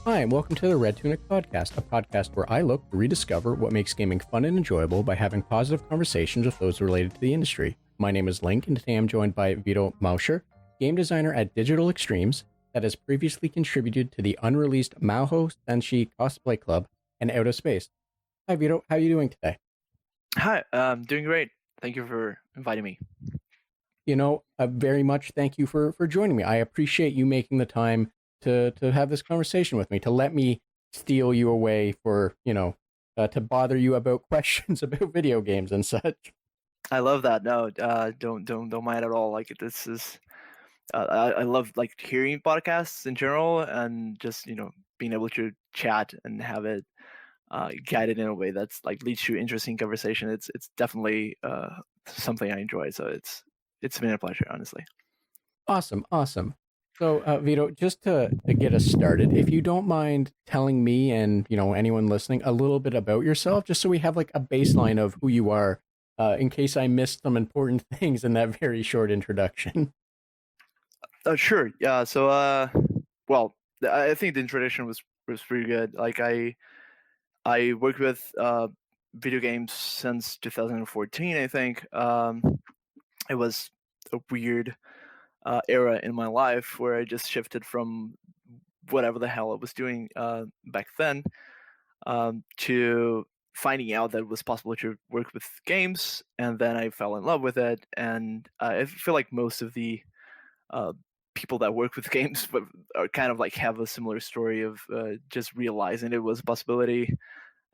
Hi, and welcome to the Red Tunic Podcast, a podcast where I look to rediscover what makes gaming fun and enjoyable by having positive conversations with those related to the industry. My name is Link, and today I'm joined by Vitor Malcher, game designer at Digital Extremes, that has previously contributed to the unreleased Mahou Senshi Cosplay Club and Out of Space. Hi, Vitor. How are you doing today? Hi, I'm doing great. Thank you for inviting me. Very much thank you for joining me. I appreciate you making the time to have this conversation with me, to let me steal you away for, to bother you about questions about video games and such. I love that. No, don't mind at all. Like this is, I love like hearing podcasts in general, and just being able to chat and have it guided in a way that's like leads to interesting conversation. It's definitely something I enjoy. So it's been a pleasure, honestly. Awesome. So, Vito, just to get us started, if you don't mind telling me and anyone listening a little bit about yourself, just so we have like a baseline of who you are, in case I missed some important things in that very short introduction. Sure. Yeah. So, well, I think the introduction was pretty good. Like I worked with video games since 2014. I think it was a weird era in my life where I just shifted from whatever the hell I was doing back then to finding out that it was possible to work with games, and then I fell in love with it. And I feel like most of the people that work with games are kind of like have a similar story of just realizing it was a possibility,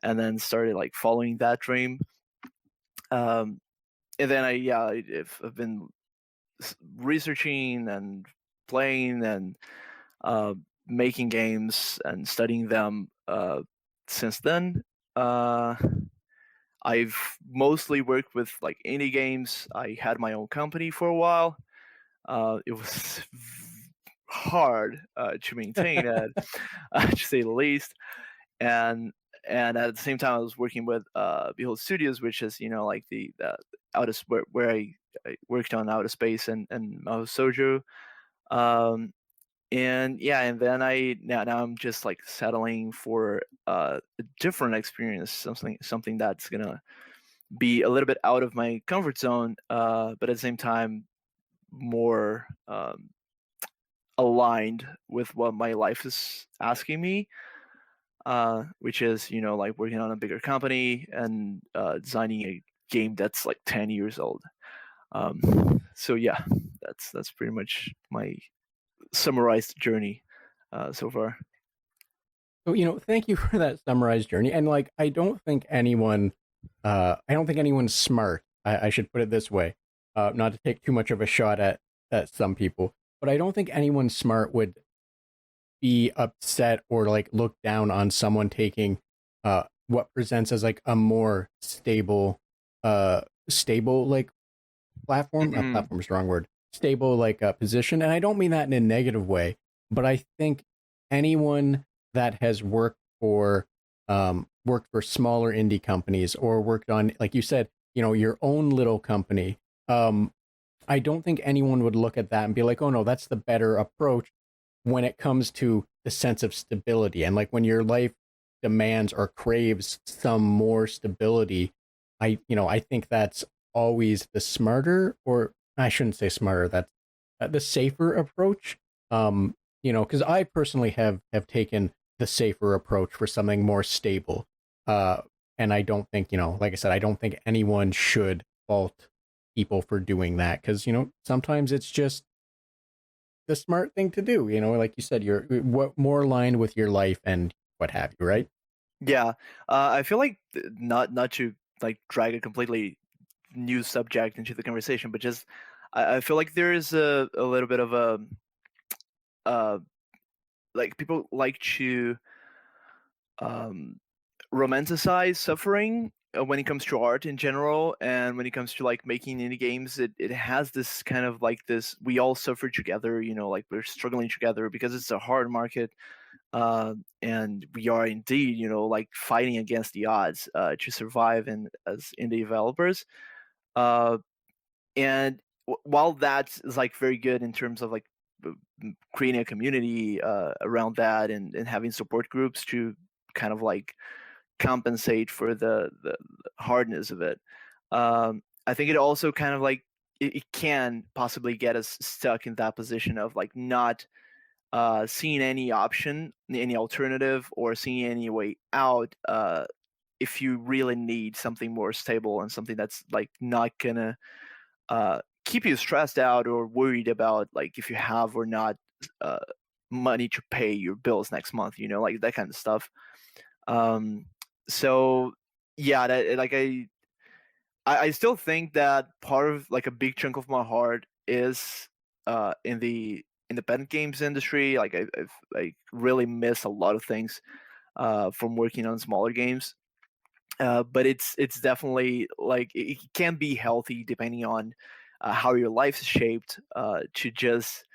and then started like following that dream. And then I've been researching and playing and making games and studying them since then. I've mostly worked with like indie games. I had my own company for a while. It was hard to maintain it, to say the least. And at the same time, I was working with Behold Studios, which is like the out of where I worked on Outer Space and Mahou Soju. And then now I'm just like settling for a different experience, something that's gonna be a little bit out of my comfort zone, but at the same time more aligned with what my life is asking me, which is like working on a bigger company and designing a game that's like 10 years old. So yeah, that's pretty much my summarized journey so far. So, thank you for that summarized journey. And like, I don't think anyone's smart. I should put it this way, not to take too much of a shot at some people, but I don't think anyone smart would be upset or like look down on someone taking what presents as like a more stable like platform. Mm-hmm. Platform is the wrong word. Stable like position, and I don't mean that in a negative way, but I think anyone that has worked for smaller indie companies or worked on, like you said, your own little company, I don't think anyone would look at that and be like, oh no, that's the better approach when it comes to the sense of stability. And like when your life demands or craves some more stability, I think that's always the smarter, or I shouldn't say smarter, that's the safer approach. Because I personally have taken the safer approach for something more stable. And I don't think, like I said, I don't think anyone should fault people for doing that, because, sometimes it's just the smart thing to do. Like you said, you're more aligned with your life and what have you, right? Yeah, I feel like not to like drag a completely new subject into the conversation, but just I feel like there is a little bit of a like people like to romanticize suffering when it comes to art in general, and when it comes to like making indie games, it has this kind of like this, we all suffer together, like we're struggling together because it's a hard market, and we are indeed like fighting against the odds to survive and as indie developers, and while that is like very good in terms of like creating a community around that, and having support groups to kind of like compensate for the hardness of it. I think it also kind of like it can possibly get us stuck in that position of like not seeing any option, any alternative, or seeing any way out. If you really need something more stable and something that's like not gonna keep you stressed out or worried about like if you have or not uh, money to pay your bills next month, like that kind of stuff. Um, so yeah, that like I still think that part of like a big chunk of my heart is in the independent games industry. Like I've like really miss a lot of things from working on smaller games. But it's definitely like it can be healthy depending on how your life is shaped to just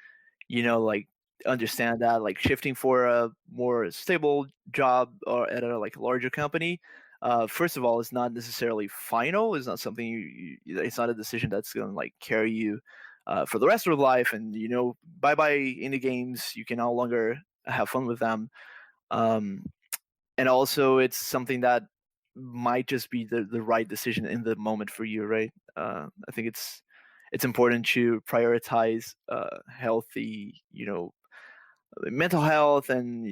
like understand that like shifting for a more stable job or at a like larger company. First of all, it's not necessarily final. It's not something it's not a decision that's going to like carry you for the rest of life. And bye bye indie games. You can no longer have fun with them. Um, and also, it's something that might just be the right decision in the moment for you, right? I think it's important to prioritize healthy, mental health and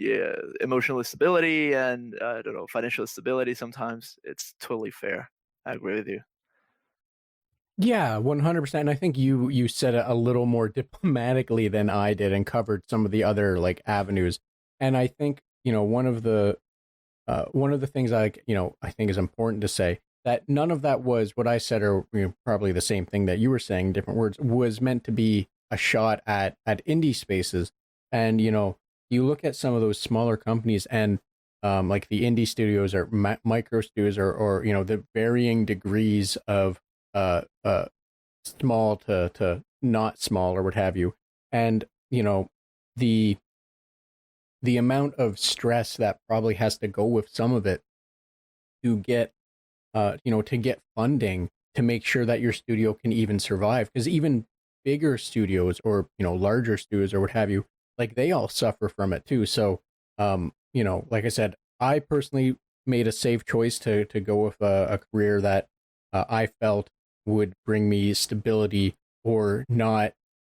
emotional stability and I don't know, financial stability. Sometimes it's totally fair. I agree with you. Yeah, 100%. And I think you said it a little more diplomatically than I did and covered some of the other like avenues. And I think, one of the things I think is important to say that none of that was what I said, or probably the same thing that you were saying, different words, was meant to be a shot at indie spaces. And you look at some of those smaller companies, and like the indie studios or micro studios, or the varying degrees of small to not small or what have you, and the the amount of stress that probably has to go with some of it to get to get funding to make sure that your studio can even survive, because even bigger studios or larger studios or what have you, like they all suffer from it too. So like I said, I personally made a safe choice to go with a career that I felt would bring me stability or not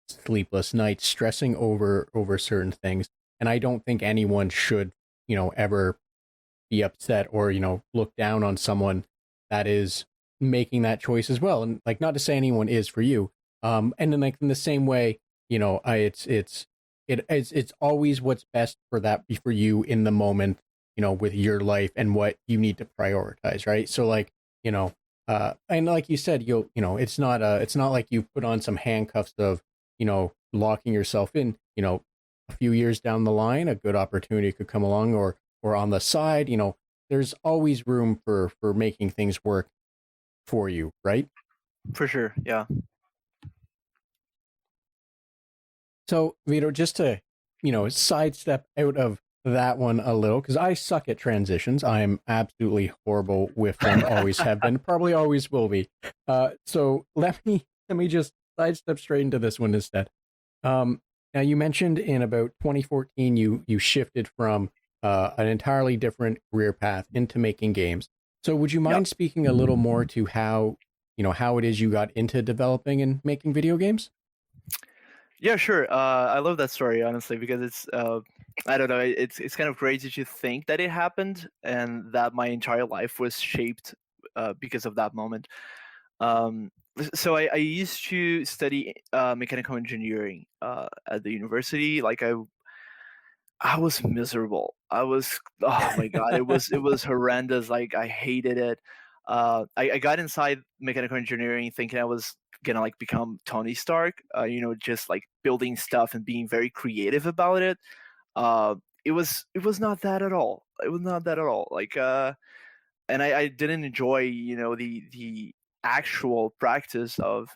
sleepless nights stressing over certain things. And I don't think anyone should ever be upset or look down on someone that is making that choice as well. And like, not to say anyone is for you, and then like in the same way, I it's always what's best for that for you in the moment, with your life and what you need to prioritize, right? So like, and like you said, it's not like you put on some handcuffs of locking yourself in. A few years down the line, a good opportunity could come along, or on the side, there's always room for making things work for you, right? For sure, yeah. So, Vito, just to, sidestep out of that one a little, because I suck at transitions. I'm absolutely horrible with them, always have been, probably always will be. So let me just sidestep straight into this one instead. Now you mentioned in about 2014 you shifted from an entirely different career path into making games. So would you mind Yep. speaking a little more to how it is you got into developing and making video games? Yeah, sure. I love that story, honestly, because it's I don't know, it's kind of crazy to think that it happened and that my entire life was shaped because of that moment. Um, so I used to study mechanical engineering at the university. Like I was miserable. Oh my god, it was horrendous. Like I hated it. I got inside mechanical engineering thinking I was gonna like become Tony Stark. Just like building stuff and being very creative about it. It was not that at all. It was not that at all. Like and I didn't enjoy the actual practice of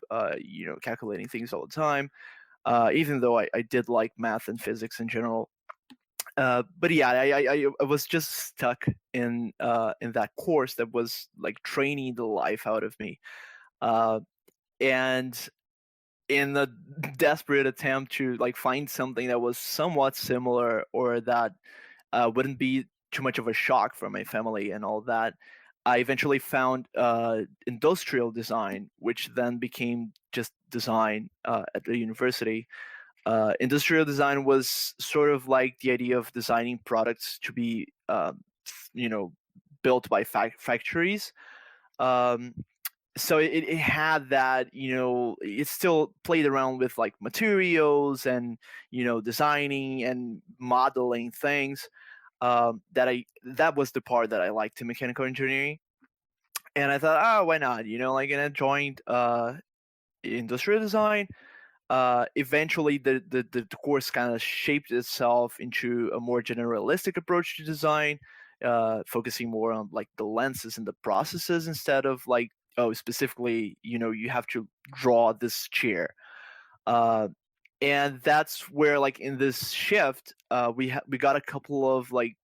calculating things all the time. Even though I did like math and physics in general. But yeah, I was just stuck in that course that was like training the life out of me, and in a desperate attempt to like find something that was somewhat similar or that wouldn't be too much of a shock for my family and all that, I eventually found industrial design, which then became just design at the university. Industrial design was sort of like the idea of designing products to be, you know, built by factories. Um, so it had that, it still played around with like materials and, designing and modeling things. That was the part that I liked in mechanical engineering. And I thought, oh, why not? And I joined industrial design. Eventually the course kind of shaped itself into a more generalistic approach to design, focusing more on like the lenses and the processes instead of like, oh, specifically, you have to draw this chair. uh, and that's where, like, in this shift, we got a couple of like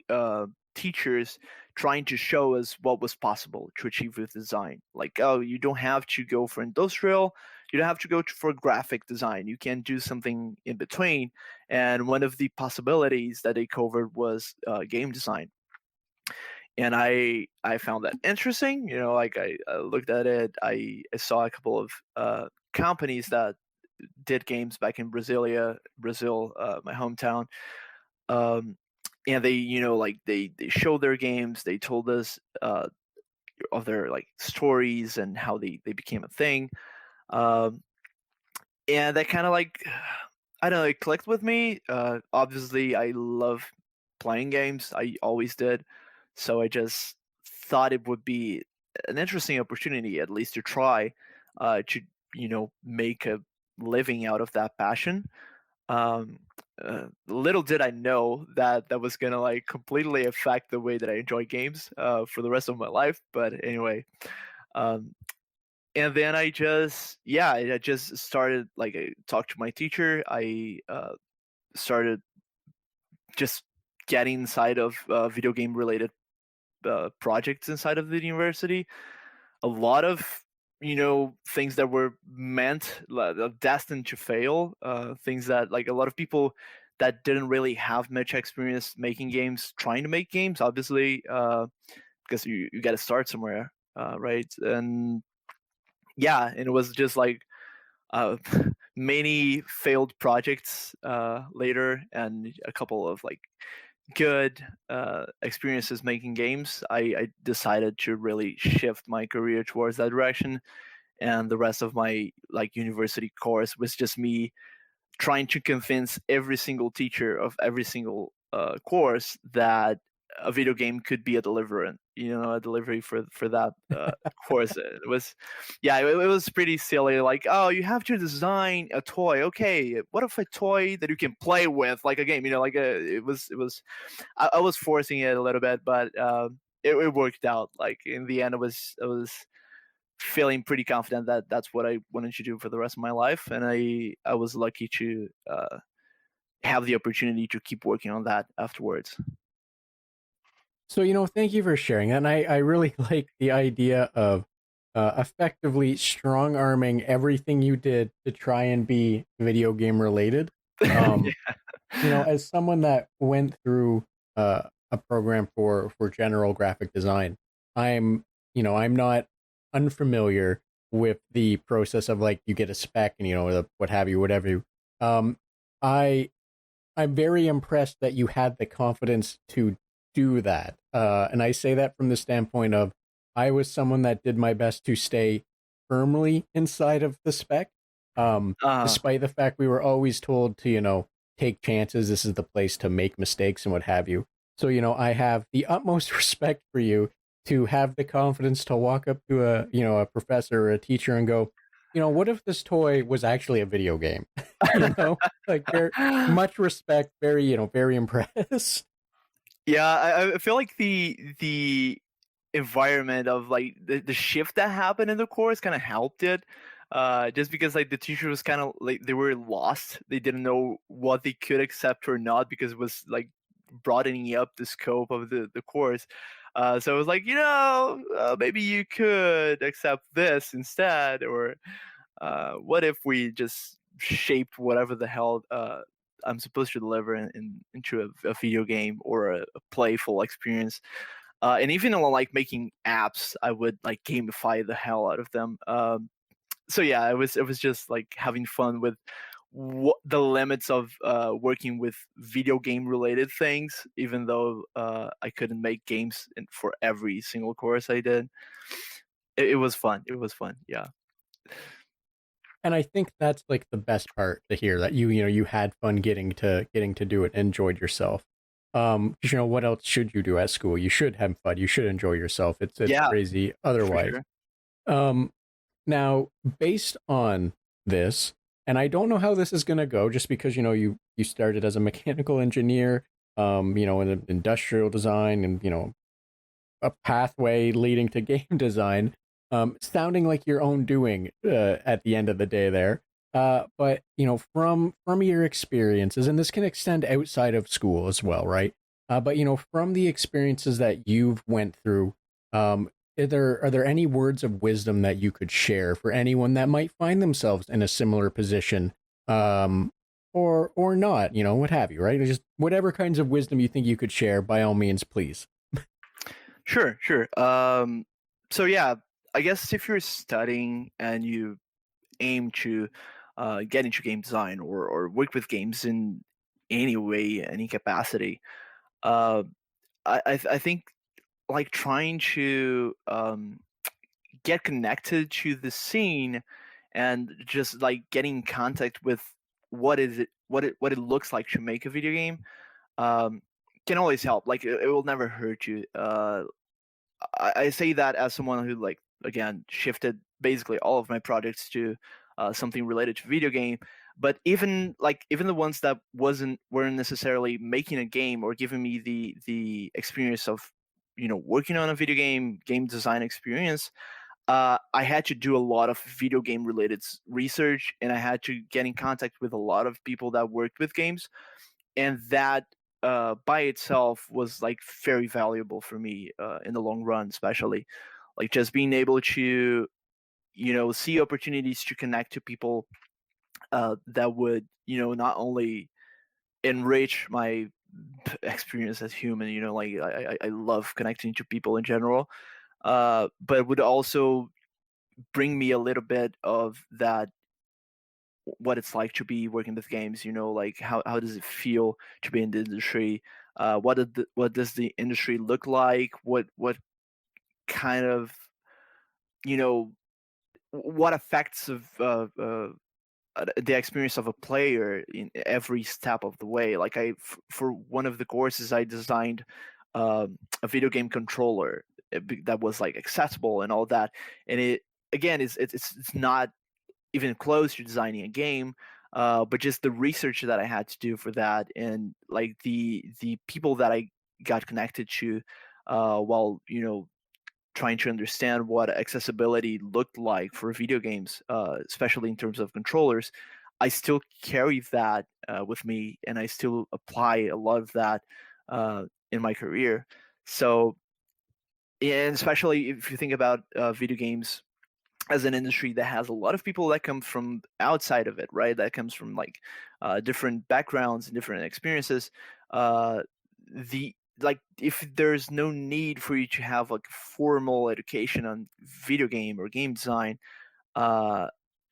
uh, teachers trying to show us what was possible to achieve with design. Like, oh, you don't have to go for industrial, you don't have to go for graphic design. You can do something in between. And one of the possibilities that they covered was game design. And I found that interesting. Like I looked at it. I saw a couple of companies that did games back in Brazil, my hometown. Um, and they, like they showed their games. They told us of their like stories and how they became a thing. Um, and that kind of like, I don't know, it clicked with me. Obviously, I love playing games. I always did. So I just thought it would be an interesting opportunity, at least to try, to make a living out of that passion. Um, Little did I know that that was gonna like completely affect the way that I enjoy games for the rest of my life. But anyway, um, and then I just started, like, I talked to my teacher. I started just getting inside of video game related projects inside of the university. A lot of things that were destined to fail, things that like a lot of people that didn't really have much experience making games trying to make games, obviously, because you got to start somewhere, right? And yeah, and it was just like uh, many failed projects later, and a couple of like good experiences making games. I decided to really shift my career towards that direction, and the rest of my like university course was just me trying to convince every single teacher of every single course that a video game could be a deliverant, a delivery for that course. It was, yeah, it was pretty silly. Like, oh, you have to design a toy. Okay, what if a toy that you can play with, like a game? Like it was. I was forcing it a little bit, but it worked out. Like in the end, I was feeling pretty confident that that's what I wanted to do for the rest of my life, and I was lucky to have the opportunity to keep working on that afterwards. So, thank you for sharing that. And I really like the idea of effectively strong arming everything you did to try and be video game related. Um, Yeah. as someone that went through a program for general graphic design, I'm not unfamiliar with the process of like you get a spec and what have you, whatever. Um, I I'm very impressed that you had the confidence to do that. And I say that from the standpoint of I was someone that did my best to stay firmly inside of the spec, uh, despite the fact we were always told to, take chances. This is the place to make mistakes and what have you. So, I have the utmost respect for you to have the confidence to walk up to a professor or a teacher and go, what if this toy was actually a video game? Like very much respect, very, very impressed. yeah, I feel like the environment of like the shift that happened in the course kind of helped it. Just because like the teacher was kind of like they were lost. They didn't know what they could accept or not because it was like broadening up the scope of the course. So it was like, maybe you could accept this instead, or What if we just shaped whatever the hell I'm supposed to deliver into a video game or a playful experience? And even on like making apps, I would like gamify the hell out of them. So yeah, it was just like having fun with the limits of working with video game related things, even though I couldn't make games for every single course I did. It was fun. It was fun. Yeah. And I think that's like the best part to hear, that you had fun getting to do it, enjoyed yourself. 'Cause, what else should you do at school? You should have fun. You should enjoy yourself. It's Yeah, crazy for otherwise. sure. Um, Now, based on this, and I don't know how this is going to go, just because you started as a mechanical engineer, in industrial design, and a pathway leading to game design, sounding like your own doing at the end of the day there. But from your experiences, and this can extend outside of school as well, right? But from the experiences that you've went through, are there any words of wisdom that you could share for anyone that might find themselves in a similar position, or not, what have you, right? Just whatever kinds of wisdom you think you could share, by all means, please. Sure, sure. So yeah, I guess if you're studying and you aim to get into game design or work with games in any way, any capacity, uh, I think like trying to get connected to the scene and just like getting in contact with what it looks like to make a video game um, can always help. Like it will never hurt you. I say that as someone who like again shifted basically all of my projects to something related to video game. But even the ones that weren't necessarily making a game or giving me the experience of working on a video game design experience, I had to do a lot of video game related research, and I had to get in contact with a lot of people that worked with games, and that by itself was like very valuable for me in the long run, especially like just being able to see opportunities to connect to people that would not only enrich my experience as human, like I love connecting to people in general, but would also bring me a little bit of that, what it's like to be working with games, like how does it feel to be in the industry, what does the industry look like, what kind of you know what effects of the experience of a player in every step of the way. Like for one of the courses I designed a video game controller that was like accessible and all that, and it again it's not even close to designing a game, but just the research that I had to do for that, and like the people that I got connected to while trying to understand what accessibility looked like for video games, especially in terms of controllers. I still carry that with me, and I still apply a lot of that in my career. So, and especially if you think about video games as an industry that has a lot of people that come from outside of it, right? That comes from like different backgrounds and different experiences. The like if there's no need for you to have like formal education on video game or game design, uh,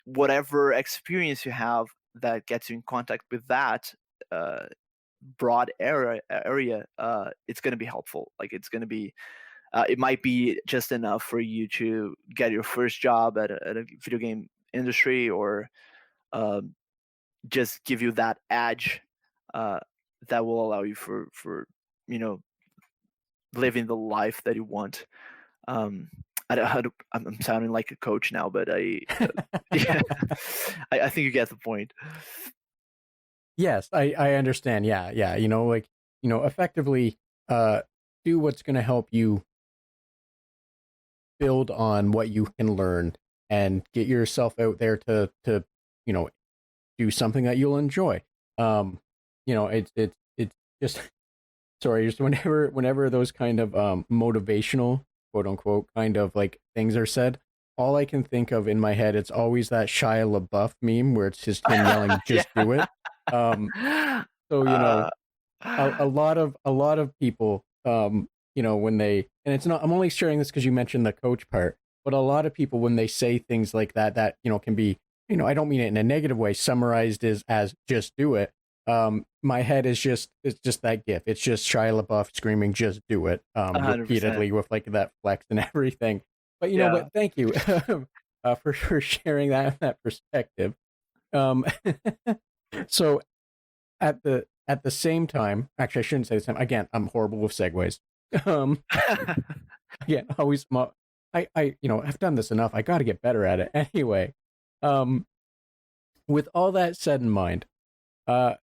whatever experience you have that gets you in contact with that uh, broad area, it's going to be helpful. Like it's going to be it might be just enough for you to get your first job at a video game industry, or um, just give you that edge uh, that will allow you for you know living the life that you want. Um, I'm sounding like a coach now, but yeah, I think you get the point. Yes, I understand. Yeah, yeah. Effectively, uh, do what's going to help you build on what you can learn, and get yourself out there to you know do something that you'll enjoy. It's just sorry, just whenever those kind of motivational, quote unquote, kind of like things are said, all I can think of in my head, it's always that Shia LaBeouf meme where it's just him yelling, Yeah. "Just do it." Um, so a lot of people, when they, and it's not, I'm only sharing this because you mentioned the coach part, but a lot of people when they say things like that can be, I don't mean it in a negative way, summarized as just do it. My head is just, it's just that gif. It's just Shia LaBeouf screaming, "Just do it," 100%. repeatedly with like that flex and everything. But Yeah. but thank you for sharing that perspective. Um, so at the same time, actually, I shouldn't say the same. Again, I'm horrible with segues. Um, yeah, always. I've done this enough. I got to get better at it. Anyway, um, with all that said in mind, uh,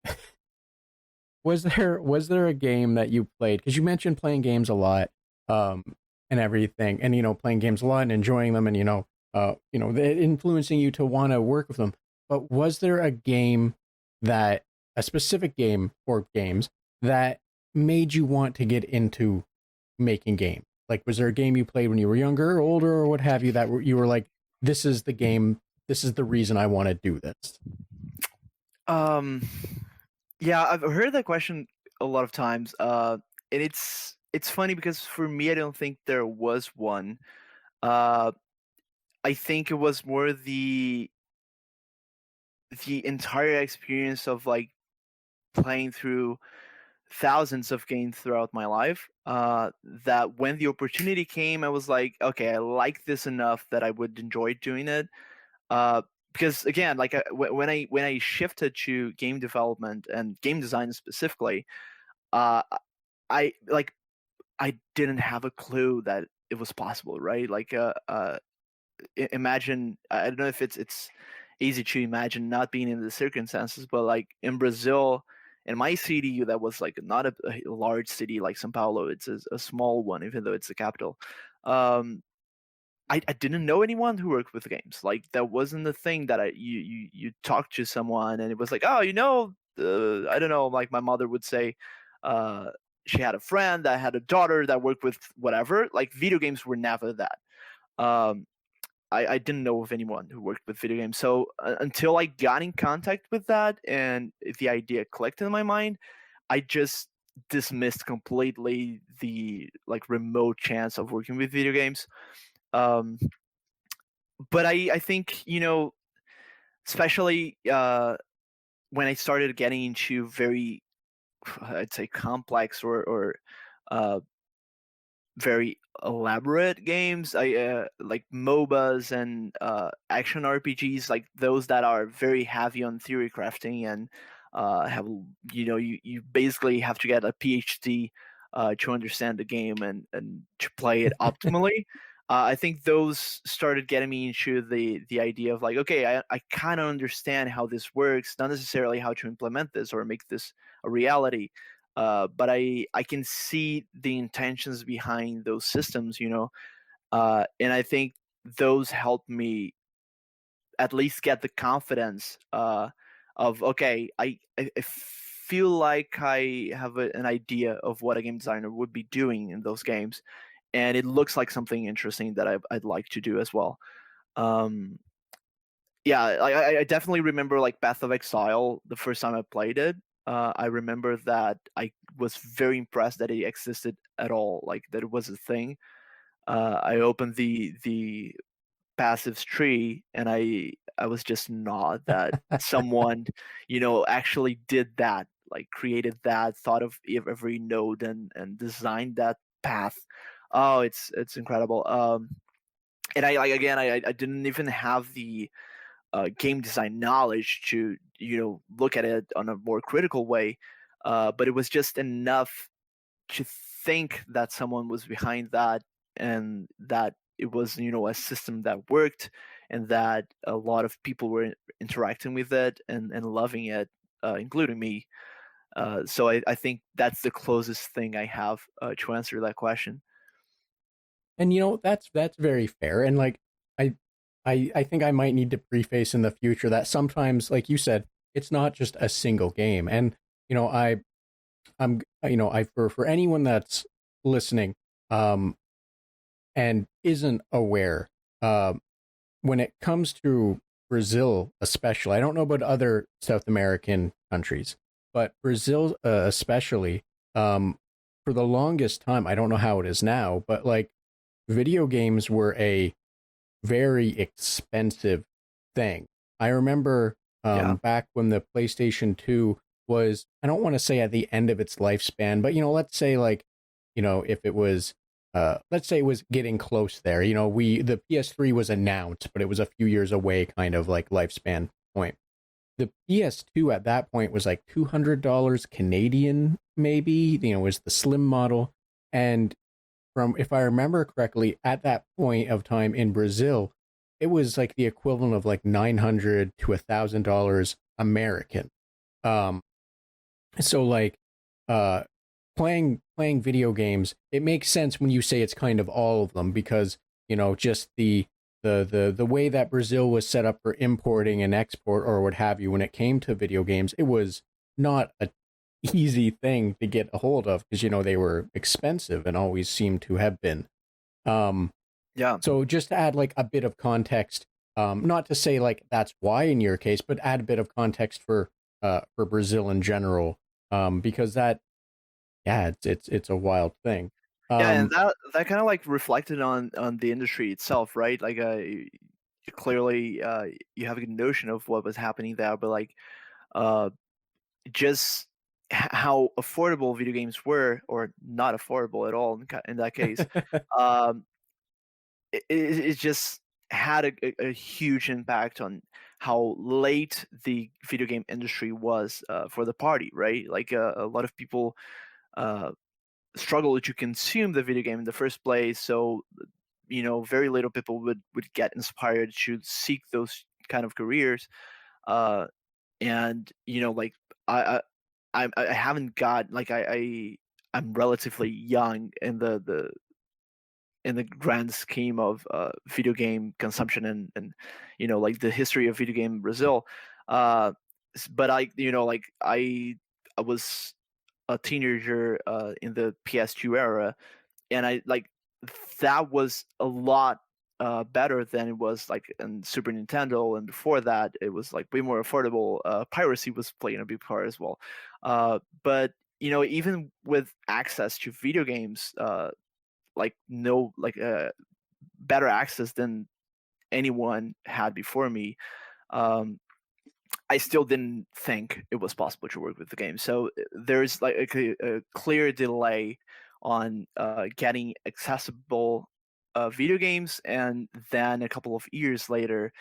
was there a game that you played? Because you mentioned playing games a lot, um, and everything, and playing games a lot and enjoying them, and they're influencing you to want to work with them. But was there a specific game or games that made you want to get into making games? Like, was there a game you played when you were younger or older or what have you that you were like, this is the game, this is the reason I want to do this? Um, yeah, I've heard that question a lot of times. And it's funny because for me, I don't think there was one. Uh, I think it was more the entire experience of like playing through thousands of games throughout my life. That when the opportunity came, I was like, okay, I like this enough that I would enjoy doing it. Uh, because again, like when I shifted to game development and game design specifically, uh, I like I didn't have a clue that it was possible, right? Like, imagine, I don't know if it's easy to imagine not being in the circumstances, but like in Brazil, in my city, that was like not a large city like São Paulo. It's a small one, even though it's the capital. Um, I didn't know anyone who worked with games. Like that wasn't the thing that you talk to someone and it was like, oh, I don't know. Like my mother would say, uh, she had a friend that had a daughter that worked with whatever. Like video games were never that. Um, I didn't know of anyone who worked with video games. So until I got in contact with that and the idea clicked in my mind, I just dismissed completely the like remote chance of working with video games. Um, but I think especially when I started getting into very, I'd say, complex or uh, very elaborate games, I like MOBAs and action RPGs, like those that are very heavy on theory crafting and have you basically have to get a PhD to understand the game and to play it optimally. I think those started getting me into the idea of like, okay, I kind of understand how this works, not necessarily how to implement this or make this a reality, but I can see the intentions behind those systems, and I think those help me at least get the confidence of okay, I feel like I have an idea of what a game designer would be doing in those games, and it looks like something interesting that I'd like to do as well. Um, yeah, I definitely remember like Path of Exile the first time I played it. I remember that I was very impressed that it existed at all, like that it was a thing. I opened the passives tree and I was just gnawed that someone actually did that, like created that, thought of every node and designed that path. Oh, it's incredible. And I like again I didn't even have the game design knowledge to look at it on a more critical way, but it was just enough to think that someone was behind that and that it was a system that worked and that a lot of people were interacting with it and loving it, including me. So I think that's the closest thing I have to answer that question. And that's very fair. And like I I think I might need to preface in the future that sometimes, like you said, it's not just a single game. And I for anyone that's listening, and isn't aware, when it comes to Brazil, especially, I don't know about other South American countries, but Brazil, especially, for the longest time, I don't know how it is now, but like video games were a very expensive thing. I remember Yeah. back when the PlayStation 2 was, I don't want to say at the end of its lifespan, but let's say like, if it was let's say it was getting close there. The PS3 was announced, but it was a few years away kind of like lifespan point. The PS2 at that point was like $200 Canadian, maybe, was the slim model. And from, if I remember correctly, at that point of time in Brazil, it was like the equivalent of like $900 to $1,000 American. Um, so like uh, playing video games, it makes sense when you say it's kind of all of them because just the way that Brazil was set up for importing and export or what have you when it came to video games, it was not a easy thing to get a hold of because they were expensive and always seemed to have been. Yeah. So just to add like a bit of context, not to say like that's why in your case, but add a bit of context for Brazil in general, because that, yeah, it's a wild thing. Yeah, and Um, that kind of like reflected on the industry itself, right? Like, clearly, you have a notion of what was happening there, but like, uh, just how affordable video games were, or not affordable at all in that case. Um, it just had a huge impact on how late the video game industry was for the party, right? Like, a lot of people uh, struggle to consume the video game in the first place, so very little people would get inspired to seek those kind of careers. And like, I I haven't got like, I'm relatively young in the grand scheme of video game consumption, and like the history of video game Brazil. But like, I was a teenager in the PS2 era, and I like, that was a lot better than it was like in Super Nintendo, and before that it was like way more affordable. Piracy was playing a big part as well. But even with access to video games, like no like better access than anyone had before me, um, I still didn't think it was possible to work with the game. So there's like a clear delay on getting accessible video games, and then a couple of years later,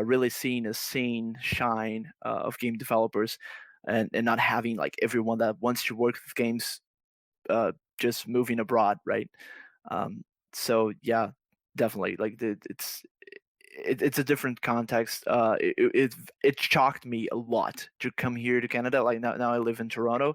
really seeing a scene shine of game developers, and not having like everyone that wants to work with games uh, just moving abroad, right? Um, so yeah, definitely, like, it's a different context. It shocked me a lot to come here to Canada. Like, now I live in Toronto.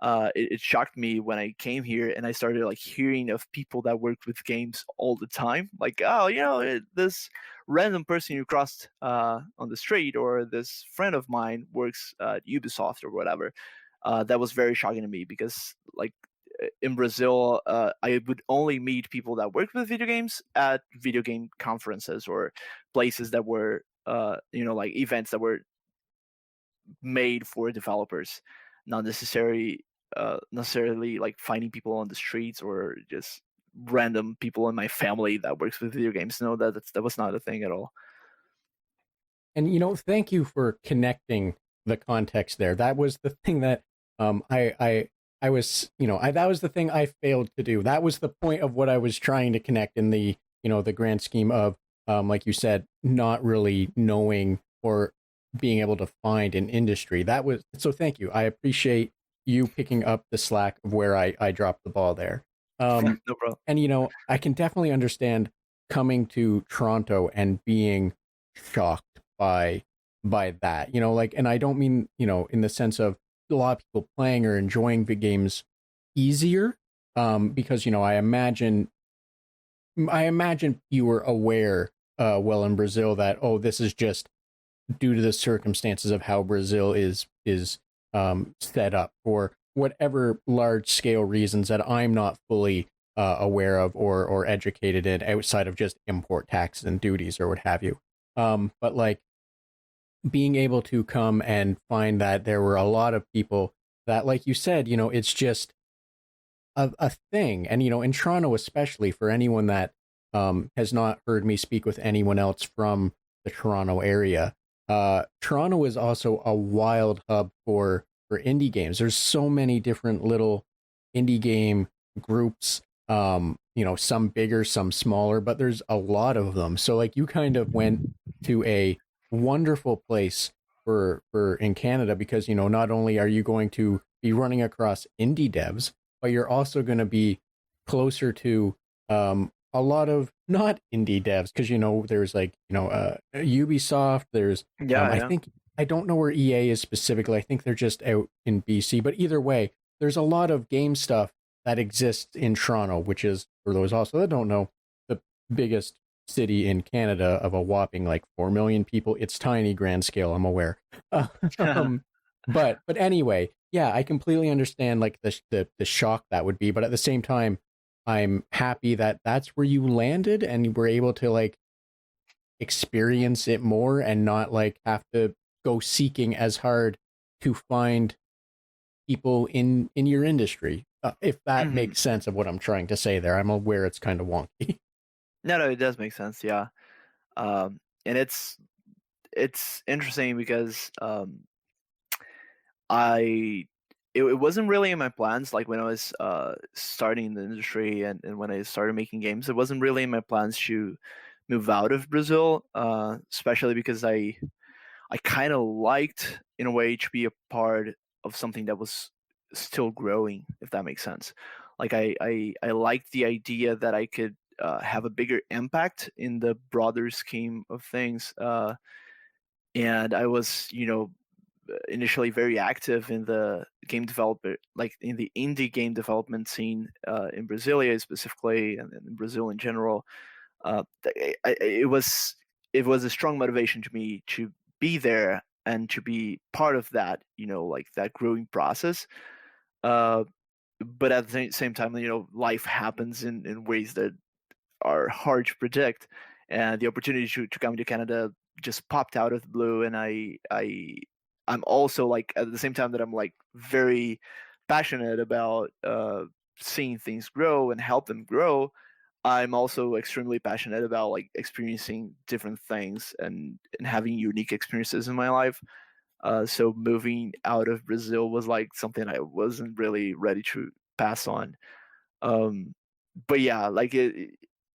It shocked me when I came here and I started like hearing of people that worked with games all the time. Like, oh, this random person you crossed on the street, or this friend of mine works at Ubisoft or whatever. That was very shocking to me because, like, in Brazil, I would only meet people that worked with video games at video game conferences or places that were, like events that were made for developers, not necessarily like finding people on the streets or just random people in my family that works with video games. No, that was not a thing at all. and thank you for connecting the context there. That was the thing that I was, that was the thing I failed to do. That was the point of what I was trying to connect in the, the grand scheme of, like you said, not really knowing or being able to find an industry. That was, so thank you. I appreciate you picking up the slack of where I dropped the ball there. No problem. And, I can definitely understand coming to Toronto and being shocked by that, like, and I don't mean, in the sense of a lot of people playing or enjoying the games easier, because I imagine you were aware well in Brazil that, oh, this is just due to the circumstances of how Brazil is set up for whatever large scale reasons that I'm not fully aware of or educated in outside of just import taxes and duties or what have you. But like being able to come and find that there were a lot of people that, like you said, it's just a thing. And, in Toronto, especially for anyone that has not heard me speak with anyone else from the Toronto area, Toronto is also a wild hub for indie games. There's so many different little indie game groups, some bigger, some smaller, but there's a lot of them. So like you kind of went to a wonderful place for in Canada because not only are you going to be running across indie devs, but you're also going to be closer to a lot of not indie devs because there's like Ubisoft. There's Yeah, I yeah. think I don't know where EA is specifically. I think they're just out in BC. But either way, there's a lot of game stuff that exists in Toronto, which is, for those also that don't know, the biggest city in Canada of a whopping like 4 million people. It's tiny grand scale, I'm aware. Um, but anyway, yeah, I completely understand like the shock that would be, but at the same time, I'm happy that that's where you landed and you were able to like experience it more and not like have to go seeking as hard to find people in your industry. If that Hmm. makes sense of what I'm trying to say there, I'm aware it's kind of wonky. No, it does make sense. Yeah, and it's interesting because I it wasn't really in my plans. Like when I was starting the industry and when I started making games, it wasn't really in my plans to move out of Brazil. Especially because I kind of liked in a way to be a part of something that was still growing, if that makes sense. Like I liked the idea that I could have a bigger impact in the broader scheme of things. And I was, initially very active in the game developer, like in the indie game development scene in Brasilia specifically, and in Brazil in general. It was a strong motivation to me to be there and to be part of that, like that growing process. Uh, but at the same time, life happens in ways that are hard to predict, and the opportunity to come to Canada just popped out of the blue. And I'm also like at the same time that I'm like very passionate about seeing things grow and help them grow. I'm also extremely passionate about like experiencing different things and having unique experiences in my life. So moving out of Brazil was like something I wasn't really ready to pass on. Um, but yeah, like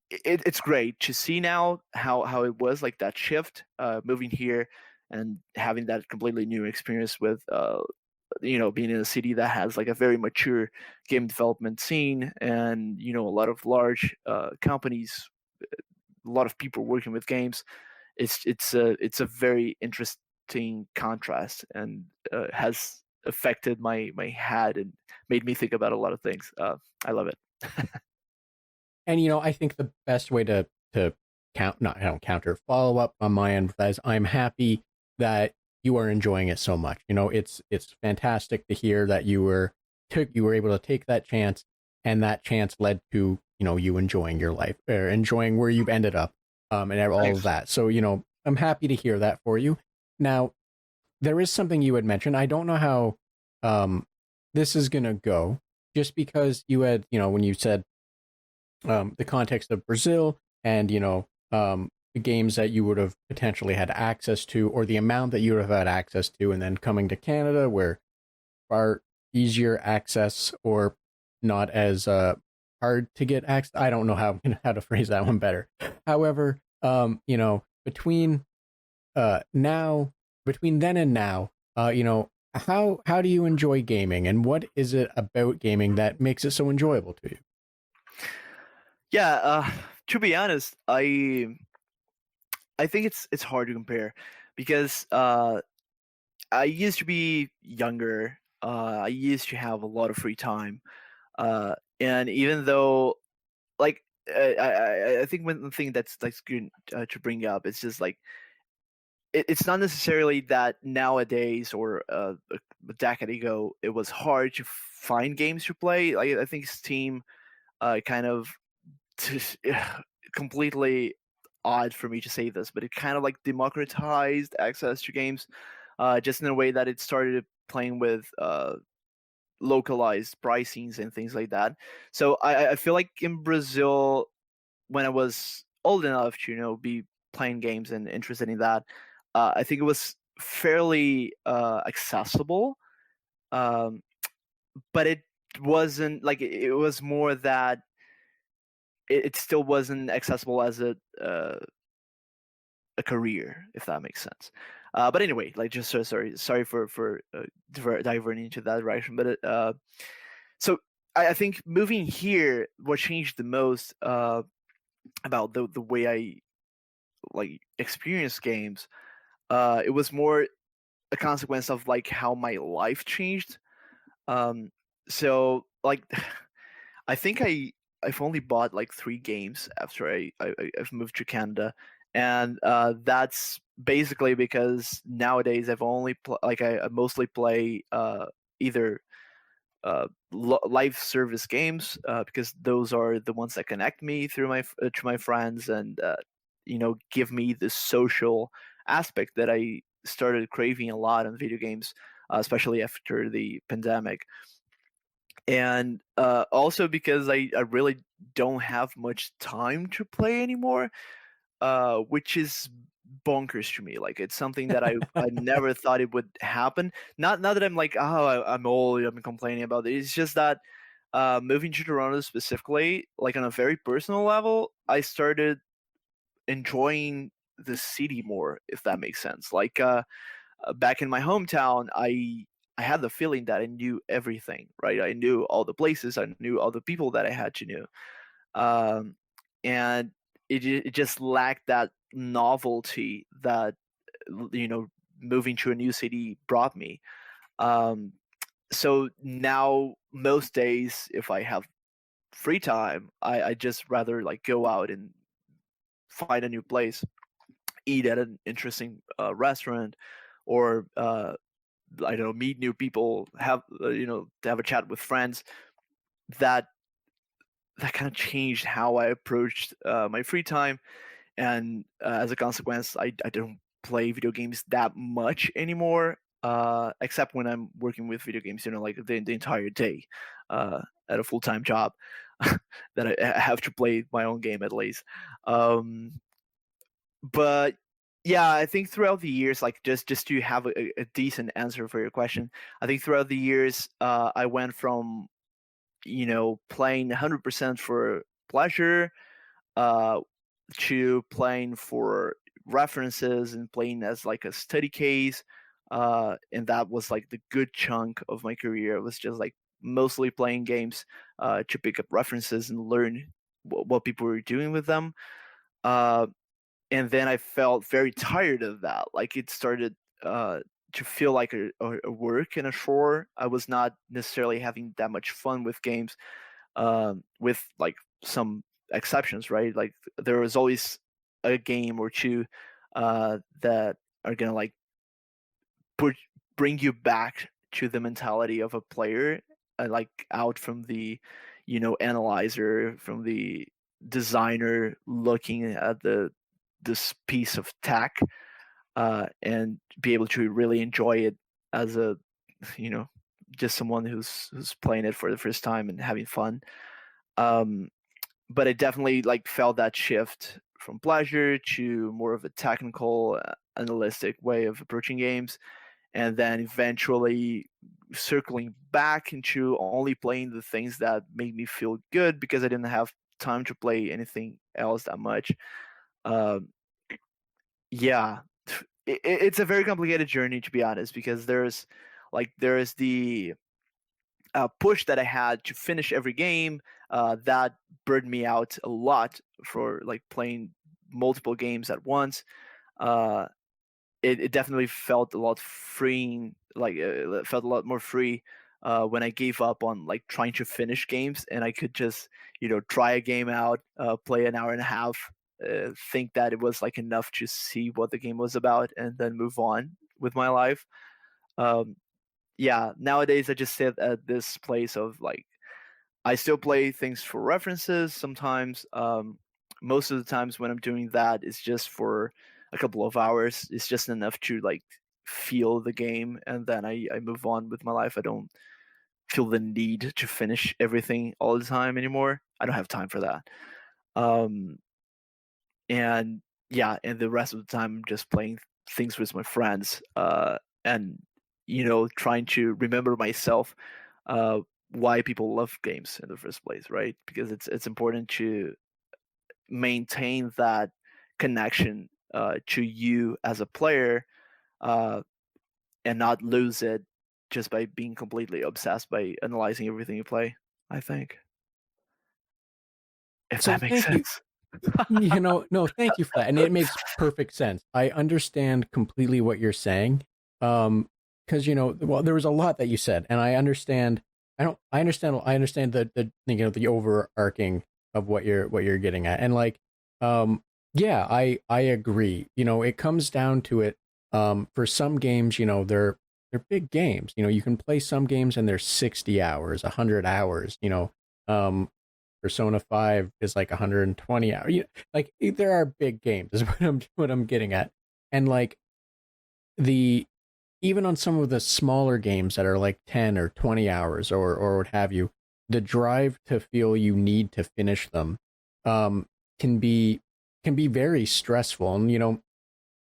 it's great to see now how it was like that shift moving here and having that completely new experience with being in a city that has like a very mature game development scene and a lot of large companies, a lot of people working with games. It's a very interesting contrast and has affected my head and made me think about a lot of things. I love it. And I think the best way to count not I don't counter follow up on my end is I'm happy that you are enjoying it so much. It's fantastic to hear that you were able to take that chance, and that chance led to you enjoying your life or enjoying where you've ended up, and all of Thanks. that. So I'm happy to hear that for you. Now there is something you had mentioned. I don't know how this is gonna go, just because you had when you said the context of Brazil and the games that you would have potentially had access to, or the amount that you would have had access to, and then coming to Canada where far easier access or not as hard to get access. I don't know how to phrase that one better. However, between now between then and now, how do you enjoy gaming, and what is it about gaming that makes it so enjoyable to you? Yeah, to be honest, I think it's hard to compare because I used to be younger. I used to have a lot of free time, and even though like I think one thing that's good to bring up is just like it's not necessarily that nowadays or a decade ago it was hard to find games to play. Like I think Steam kind of completely odd for me to say this, but it kind of like democratized access to games, just in a way that it started playing with localized pricings and things like that. So I feel like in Brazil, when I was old enough to be playing games and interested in that, I think it was fairly accessible, um, but it wasn't like it was more that it still wasn't accessible as a career, if that makes sense. But anyway, like just sorry for diverting into that direction. But so I think moving here, what changed the most about the way I like experience games, it was more a consequence of like how my life changed. Um, so like I think I've only bought like 3 games after I've moved to Canada, and that's basically because nowadays I've only I mostly play either live service games, because those are the ones that connect me through to my friends, and give me the social aspect that I started craving a lot on video games, especially after the pandemic. And also because I really don't have much time to play anymore, which is bonkers to me. Like it's something that I never thought it would happen. Not that I'm like, oh, I'm old, I'm complaining about it. It's just that moving to Toronto specifically, like on a very personal level, I started enjoying the city more, if that makes sense. Like back in my hometown, I had the feeling that I knew everything, right? I knew all the places, I knew all the people that I had to know, um, and it just lacked that novelty that moving to a new city brought me. Um, so now most days, if I have free time, I just rather like go out and find a new place, eat at an interesting restaurant, or I don't know, meet new people, have to have a chat with friends. That that kind of changed how I approached my free time, and as a consequence, I don't play video games that much anymore, except when I'm working with video games, like the entire day at a full time job that I have to play my own game at least. Um, but yeah, I think throughout the years, like just to have a decent answer for your question, I think throughout the years, I went from playing 100% for pleasure, uh, to playing for references and playing as like a study case, and that was like the good chunk of my career. It was just like mostly playing games to pick up references and learn what people were doing with them. Uh, and then I felt very tired of that. Like it started to feel like a work and a chore. I was not necessarily having that much fun with games, with like some exceptions, right? Like there was always a game or two that are gonna like put bring you back to the mentality of a player, like out from the analyzer, from the designer looking at this piece of tech, and be able to really enjoy it as a you know just someone who's playing it for the first time and having fun. um but I definitely like felt that shift from pleasure to more of a technical, analytic way of approaching games, and then eventually circling back into only playing the things that made me feel good because I didn't have time to play anything else that much. um yeah, it's a very complicated journey, to be honest, because there's the push that I had to finish every game, that burned me out a lot for like playing multiple games at once. Uh, it definitely felt a lot freeing, like it felt a lot more free when I gave up on like trying to finish games, and I could just try a game out, play an hour and a half, think that it was like enough to see what the game was about, and then move on with my life. Um, yeah, nowadays I just sit at this place of like I still play things for references sometimes, most of the times when I'm doing that, it's just for a couple of hours. It's just enough to like feel the game, and then I move on with my life. I don't feel the need to finish everything all the time anymore. I don't have time for that. Um, and yeah, and the rest of the time, I'm just playing things with my friends, and trying to remember myself uh, why people love games in the first place, right? Because it's important to maintain that connection to you as a player, uh, and not lose it just by being completely obsessed by analyzing everything you play. I think, if So that makes thank you. sense. No, thank you for that. And it makes perfect sense. I understand completely what you're saying. Because well, there was a lot that you said, and I understand. I understand the overarching of what you're getting at. And like, yeah, I agree. It comes down to it. For some games, they're big games. You can play some games and they're 60 hours, 100 hours, Persona 5 is like 120 hours. Like there are big games is what I'm getting at. And like the even on some of the smaller games that are like 10 or 20 hours or what have you, the drive to feel you need to finish them um can be very stressful. And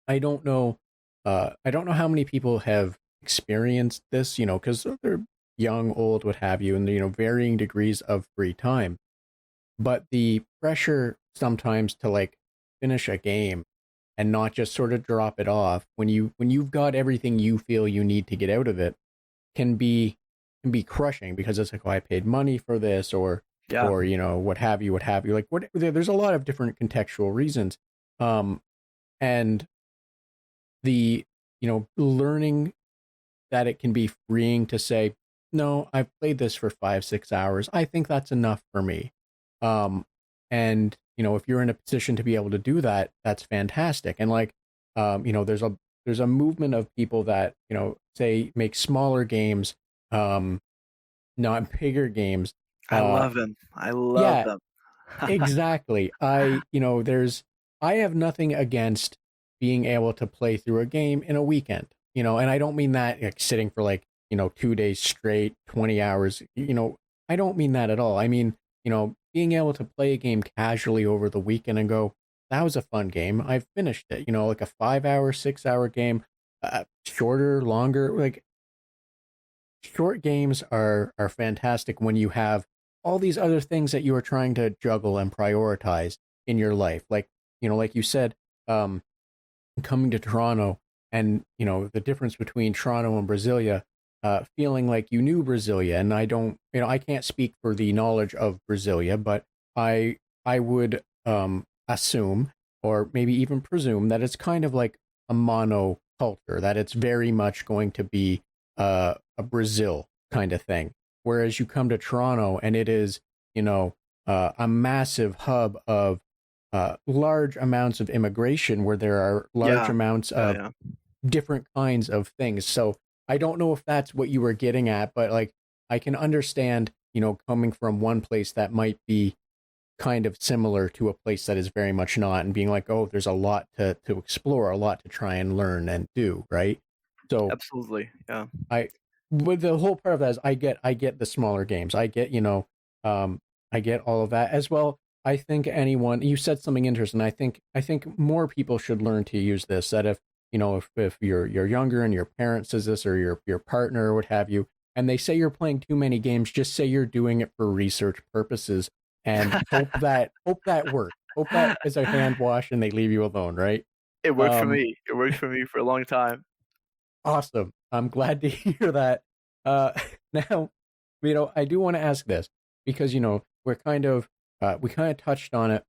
I don't know how many people have experienced this, because they're young, old, what have you, and varying degrees of free time. But the pressure sometimes to like finish a game and not just sort of drop it off when you've got everything you feel you need to get out of it can be crushing, because it's like, oh, I paid money for this, or Yeah, what have you, like there's a lot of different contextual reasons. And the learning that it can be freeing to say, no, I've played this for 5-6 hours, I think that's enough for me. And if you're in a position to be able to do that, that's fantastic. And like, there's a movement of people that say make smaller games, not bigger games. I uh love them. I love yeah, them. exactly. I have nothing against being able to play through a game in a weekend, and I don't mean that like sitting for like 2 days straight, 20 hours. I don't mean that at all. I mean, being able to play a game casually over the weekend and go, that was a fun game, I finished it. Like a 5 hour, 6 hour game, shorter, longer. Like short games are fantastic when you have all these other things that you are trying to juggle and prioritize in your life. Like, like you said, coming to Toronto, and the difference between Toronto and Brasilia, feeling like you knew Brasilia. And I don't, I can't speak for the knowledge of Brasilia, but I would assume, or maybe even presume, that it's kind of like a mono culture, that it's very much going to be a Brazil kind of thing. Whereas you come to Toronto and it is, a massive hub of large amounts of immigration, where there are large Yeah, amounts yeah, of yeah. different kinds of things. So I don't know if that's what you were getting at, but like I can understand, coming from one place that might be kind of similar to a place that is very much not, and being like, oh, there's a lot to explore, a lot to try and learn and do, right? So Absolutely. Yeah. I, but the whole part of that is I get the smaller games. I get, I get all of that as well. I think anyone, you said something interesting. I think more people should learn to use this. That if you're younger and your parent says this, or your partner or what have you, and they say you're playing too many games, just say you're doing it for research purposes, and hope that works. Hope that is a hand wash and they leave you alone, right? It worked for Um, me. It worked for me for a long time. Awesome. I'm glad to hear that. Uh, now, I do want to ask this, because we kind of touched on it.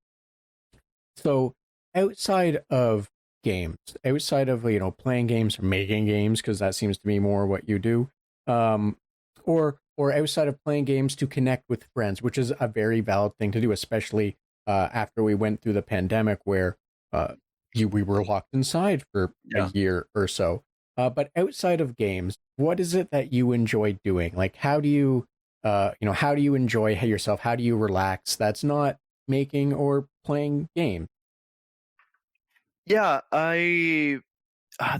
So, outside of games, outside of playing games or making games, because that seems to be more what you do, um, or outside of playing games to connect with friends, which is a very valid thing to do, especially after we went through the pandemic, where uh, we were locked inside for a Yeah. year or so. But outside of games, what is it that you enjoy doing? Like, how do you, how do you enjoy yourself? How do you relax? That's not making or playing games? Yeah, I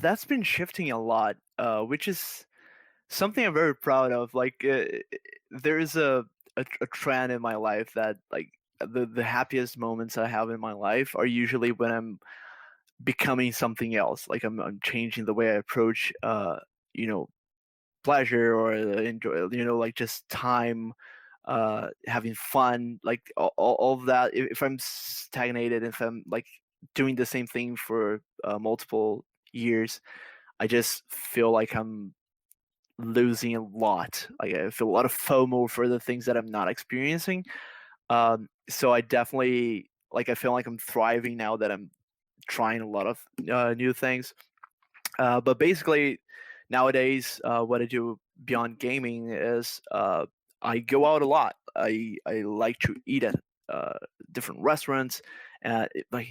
that's been shifting a lot, which is something I'm very proud of. Like, there is a trend in my life that like the happiest moments I have in my life are usually when I'm becoming something else. Like I'm changing the way I approach, you know, pleasure or enjoy, like just time, having fun, like all of that. If I'm stagnated, if I'm like doing the same thing for multiple years, I just feel like I'm losing a lot. Like I feel a lot of FOMO for the things that I'm not experiencing. So I definitely like I feel like I'm thriving now that I'm trying a lot of new things. But basically, nowadays, what I do beyond gaming is I go out a lot. I like to eat at different restaurants, like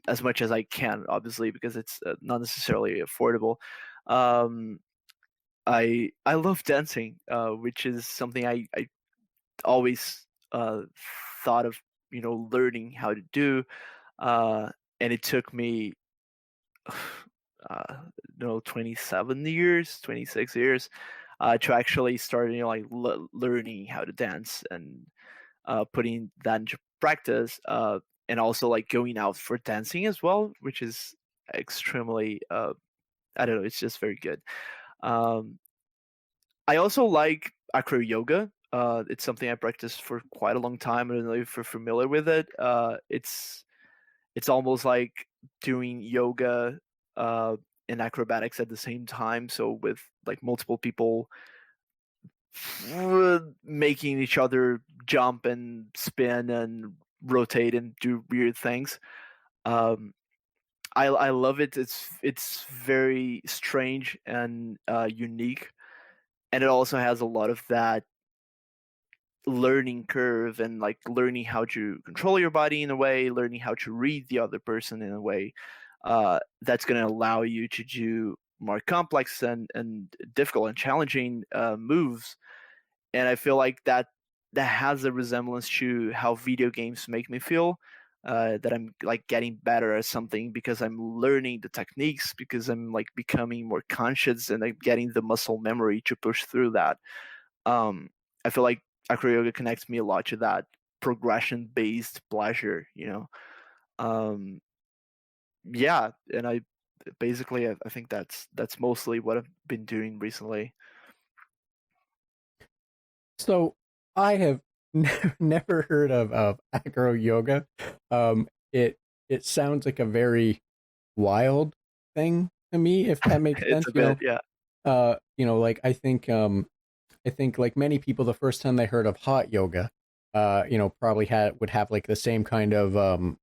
as much as I can, obviously, because it's not necessarily affordable. Um, I love dancing, which is something I always thought of, learning how to do, uh, and it took me uh, 27 years, 26 years, to actually start, like learning how to dance and putting that into practice, and also like going out for dancing as well, which is extremely, I don't know, it's just very good. Um, I also like acro yoga. It's something I practiced for quite a long time. I don't know if you're familiar with it. It's almost like doing yoga uh, and acrobatics at the same time. So with like multiple people making each other jump and spin and rotate and do weird things. Um, I love it. It's very strange and unique, and it also has a lot of that learning curve and like learning how to control your body in a way, learning how to read the other person in a way that's going to allow you to do more complex and difficult and challenging moves. And I feel like that has a resemblance to how video games make me feel. That I'm like getting better at something because I'm learning the techniques, because I'm like becoming more conscious and I'm getting the muscle memory to push through that. I feel like acro yoga connects me a lot to that progression based pleasure, Um, yeah, and I basically I think that's mostly what I've been doing recently. So I have never heard of acro yoga. It sounds like a very wild thing to me, if that makes It's sense. a bit, yeah. Like I think like many people, the first time they heard of hot yoga, probably would have like the same kind of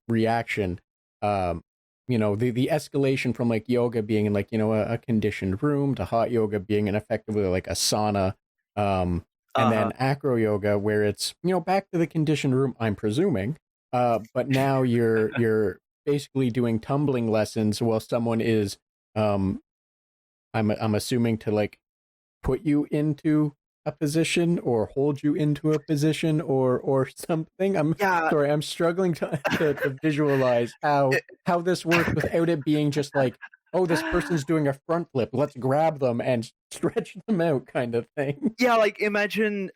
reaction. Um, the escalation from like yoga being in like a conditioned room to hot yoga being in effectively like a sauna, and Uh-huh. then acro yoga where it's back to the conditioned room. I'm presuming, but now you're basically doing tumbling lessons while someone is, um, I'm assuming to like put you into a position or hold you into a position or something. I'm Yeah. sorry, I'm struggling to visualize it- how this works without it being just like, oh, this person's doing a front flip, let's grab them and stretch them out kind of thing. yeah, like imagine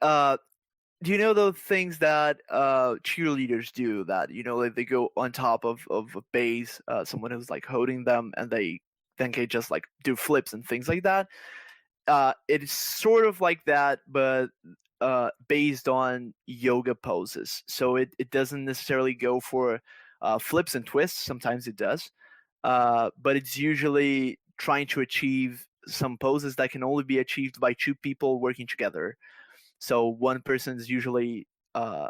do you know those things that cheerleaders do, that like they go on top of a base, someone who's like holding them, and they then can just like do flips and things like that. It's sort of like that, but based on yoga poses. So it doesn't necessarily go for flips and twists. Sometimes it does, but it's usually trying to achieve some poses that can only be achieved by two people working together. So one person is usually a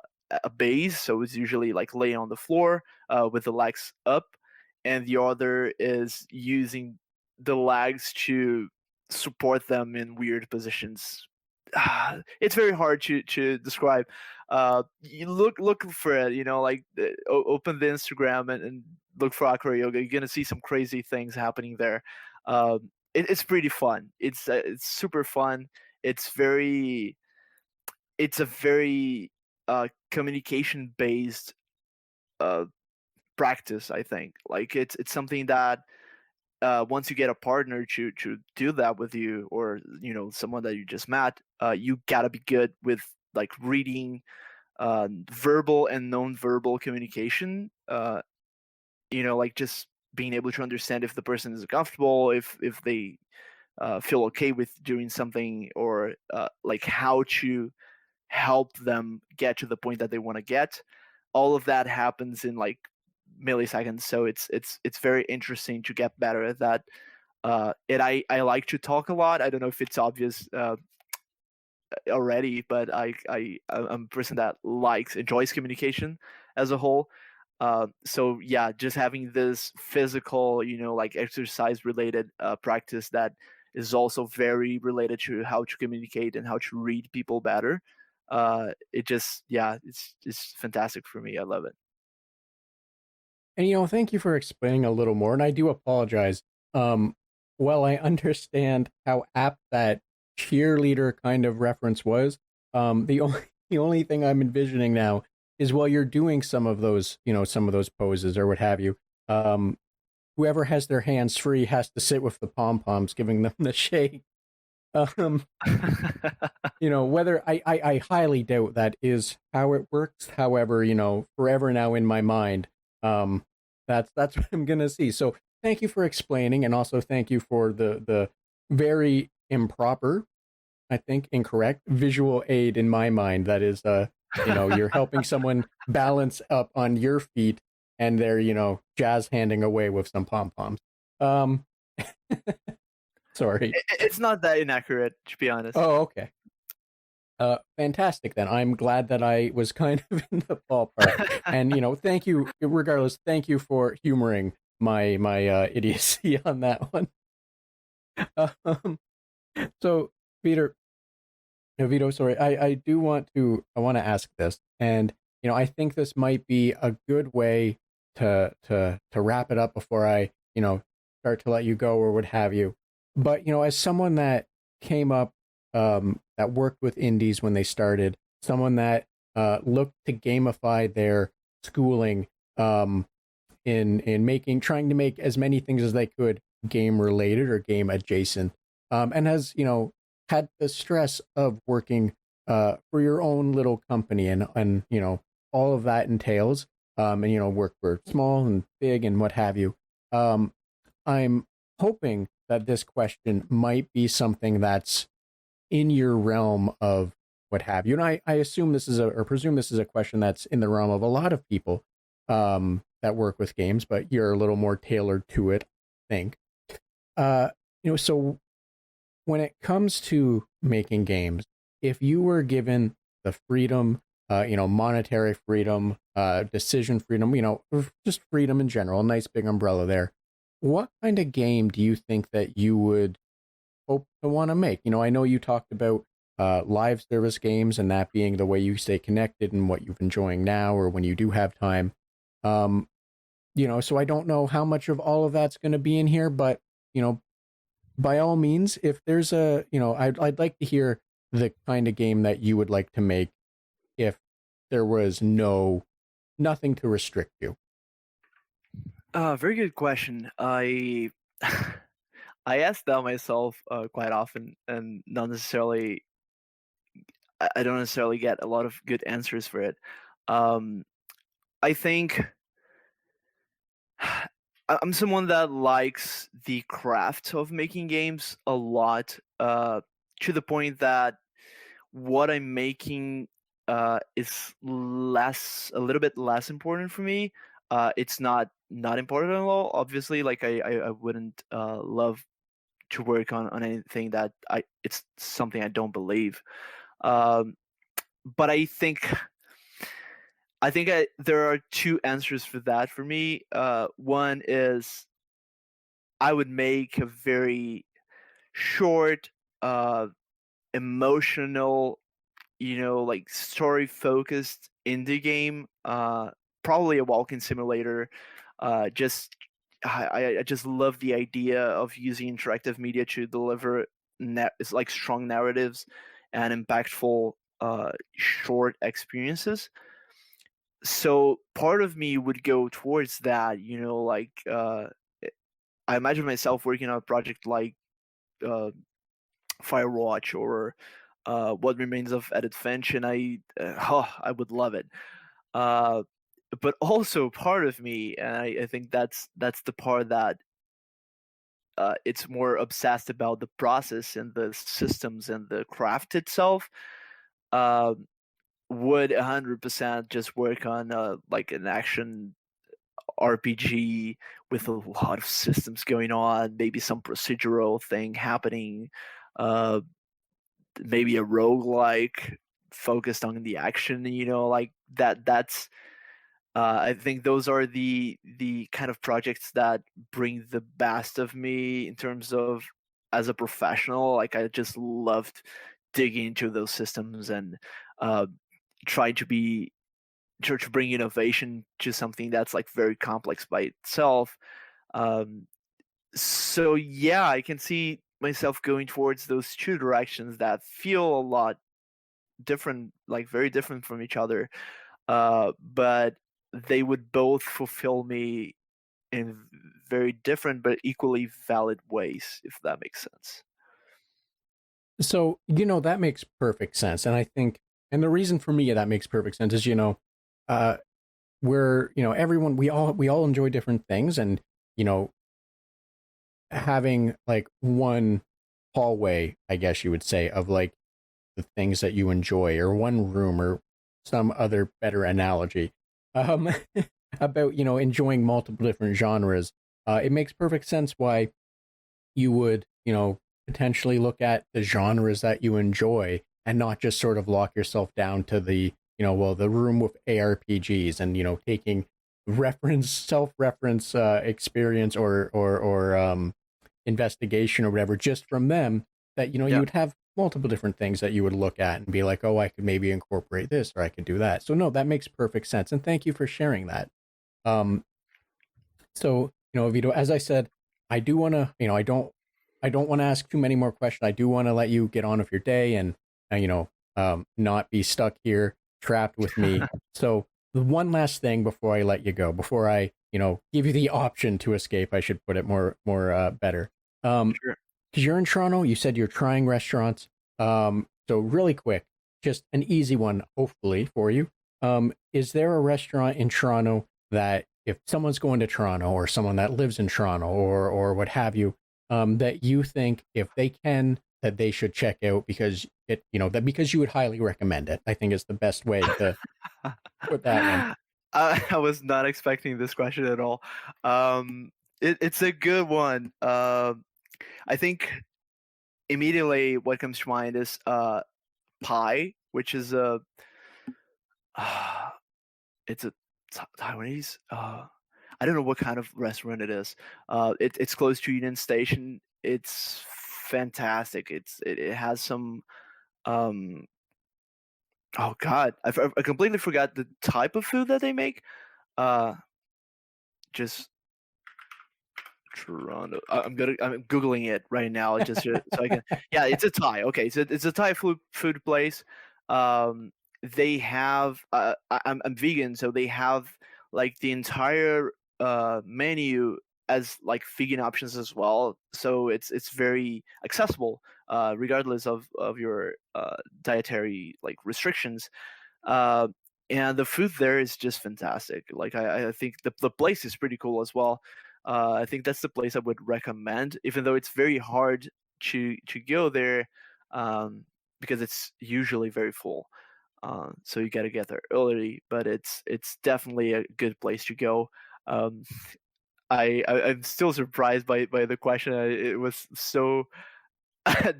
base, so it's usually like laying on the floor with the legs up, and the other is using the legs to support them in weird positions. It's very hard to describe. You look for it, like open the Instagram and look for acro yoga. You're gonna see some crazy things happening there. It's pretty fun. It's super fun. It's very it's a very communication based practice. I think like it's something that once you get a partner to do that with you, or someone that you just met, you gotta be good with like reading verbal and non-verbal communication. Like just being able to understand if the person is comfortable, if they feel okay with doing something, or like how to help them get to the point that they want to get. All of that happens in like milliseconds, so it's very interesting to get better at that. And I like to talk a lot. I don't know if it's obvious already, but I'm a person that enjoys communication as a whole. So yeah, just having this physical, like exercise related practice that is also very related to how to communicate and how to read people better. It just, yeah, it's fantastic for me. I love it. And thank you for explaining a little more. And I do apologize. Well, I understand how apt that cheerleader kind of reference was. The only the only thing I'm envisioning now is while you're doing some of those, some of those poses or what have you. Whoever has their hands free has to sit with the pom poms, giving them the shake. Um, whether I highly doubt that is how it works. However, forever now in my mind, that's what I'm gonna see. So thank you for explaining, and also thank you for the very improper, I think incorrect visual aid in my mind. That is, you're helping someone balance up on your feet, and they're jazz handing away with some pom poms. Sorry. It's not that inaccurate, to be honest. Oh, okay. Fantastic then. I'm glad that I was kind of in the ballpark. And thank you, regardless, thank you for humoring my idiocy on that one. So Vito, sorry, I want to ask this, and I think this might be a good way to wrap it up before I start to let you go or what have you. But as someone that came up, that worked with indies when they started, someone that looked to gamify their schooling, in trying to make as many things as they could game related or game adjacent, and has had the stress of working for your own little company, and all of that entails, and work for small and big and what have you. I'm hoping that this question might be something that's in your realm of what have you. And I assume this is or presume this is a question that's in the realm of a lot of people that work with games, but you're a little more tailored to it, I think. So when it comes to making games, if you were given the freedom, monetary freedom, decision freedom, or just freedom in general, a nice big umbrella there, what kind of game do you think that you would hope to want to make? I know you talked about live service games and that being the way you stay connected and what you're enjoying now or when you do have time. So I don't know how much of all of that's going to be in here, but by all means, if there's I'd like to hear the kind of game that you would like to make if there was nothing to restrict you. Very good question. I I ask that myself quite often, and not necessarily. I don't necessarily get a lot of good answers for it. I think I'm someone that likes the craft of making games a lot, to the point that what I'm making is a little bit less important for me. It's not important at all. Obviously, like I wouldn't love to work on anything that it's something I don't believe. Um, but there are two answers for that for me. One is I would make a very short, emotional, like story focused indie game. Probably a walking simulator. Just I just love the idea of using interactive media to deliver it's like strong narratives and impactful short experiences. so part of me would go towards that, like I imagine myself working on a project like uh, Firewatch or What Remains of Edith Finch, and I would love it. Uh, but also part of me, and I think that's the part that it's more obsessed about the process and the systems and the craft itself. Uh, would 100% just work on like an action RPG with a lot of systems going on, maybe some procedural thing happening, uh, maybe a roguelike focused on the action, like that's I think those are the kind of projects that bring the best of me in terms of as a professional. Like I just loved digging into those systems and uh, trying to bring innovation to something that's like very complex by itself. Um, so yeah, I can see myself going towards those two directions that feel a lot different, like very different from each other. But they would both fulfill me in very different but equally valid ways, if that makes sense. So, that makes perfect sense. And I think, and the reason for me that makes perfect sense is, uh, everyone, we all enjoy different things. And, you know, having like one hallway, I guess you would say, of like the things that you enjoy, or one room, or some other better analogy, um, about, enjoying multiple different genres. It makes perfect sense why you would, potentially look at the genres that you enjoy and not just sort of lock yourself down to the, the room with ARPGs and, taking self-reference experience or investigation or whatever just from them, that, you Yeah. would have multiple different things that you would look at and be like, oh, I could maybe incorporate this or I could do that. So no, that makes perfect sense. And thank you for sharing that. Um, so, Vito, as I said, I do want to, I don't want to ask too many more questions. I do want to let you get on with your day and, not be stuck here trapped with me. So the one last thing before I let you go, before I, give you the option to escape, I should put it more better. Sure. Because you're in Toronto, you said you're trying restaurants. So really quick, just an easy one, hopefully for you. Is there a restaurant in Toronto that if someone's going to Toronto, or someone that lives in Toronto, or what have you, that you think if they can, that they should check out because because you would highly recommend it? I think is the best way to put that one. I was not expecting this question at all. It's a good one. I think immediately what comes to mind is pie, which is it's a Taiwanese. I don't know what kind of restaurant it is. It's close to Union Station. It's fantastic. It has some. Um, oh God, I completely forgot the type of food that they make. Uh, just Toronto. I'm googling it right now just so I can. Yeah, it's a Thai. Okay, so it's a Thai food place. Um, they have. I'm vegan, so they have like the entire menu as like vegan options as well. So it's very accessible, regardless of your dietary like restrictions. Uh, and the food there is just fantastic. Like I think the place is pretty cool as well. I think that's the place I would recommend, even though it's very hard to go there, because it's usually very full. So you got to get there early, but it's definitely a good place to go. Um, I'm still surprised by the question. It was so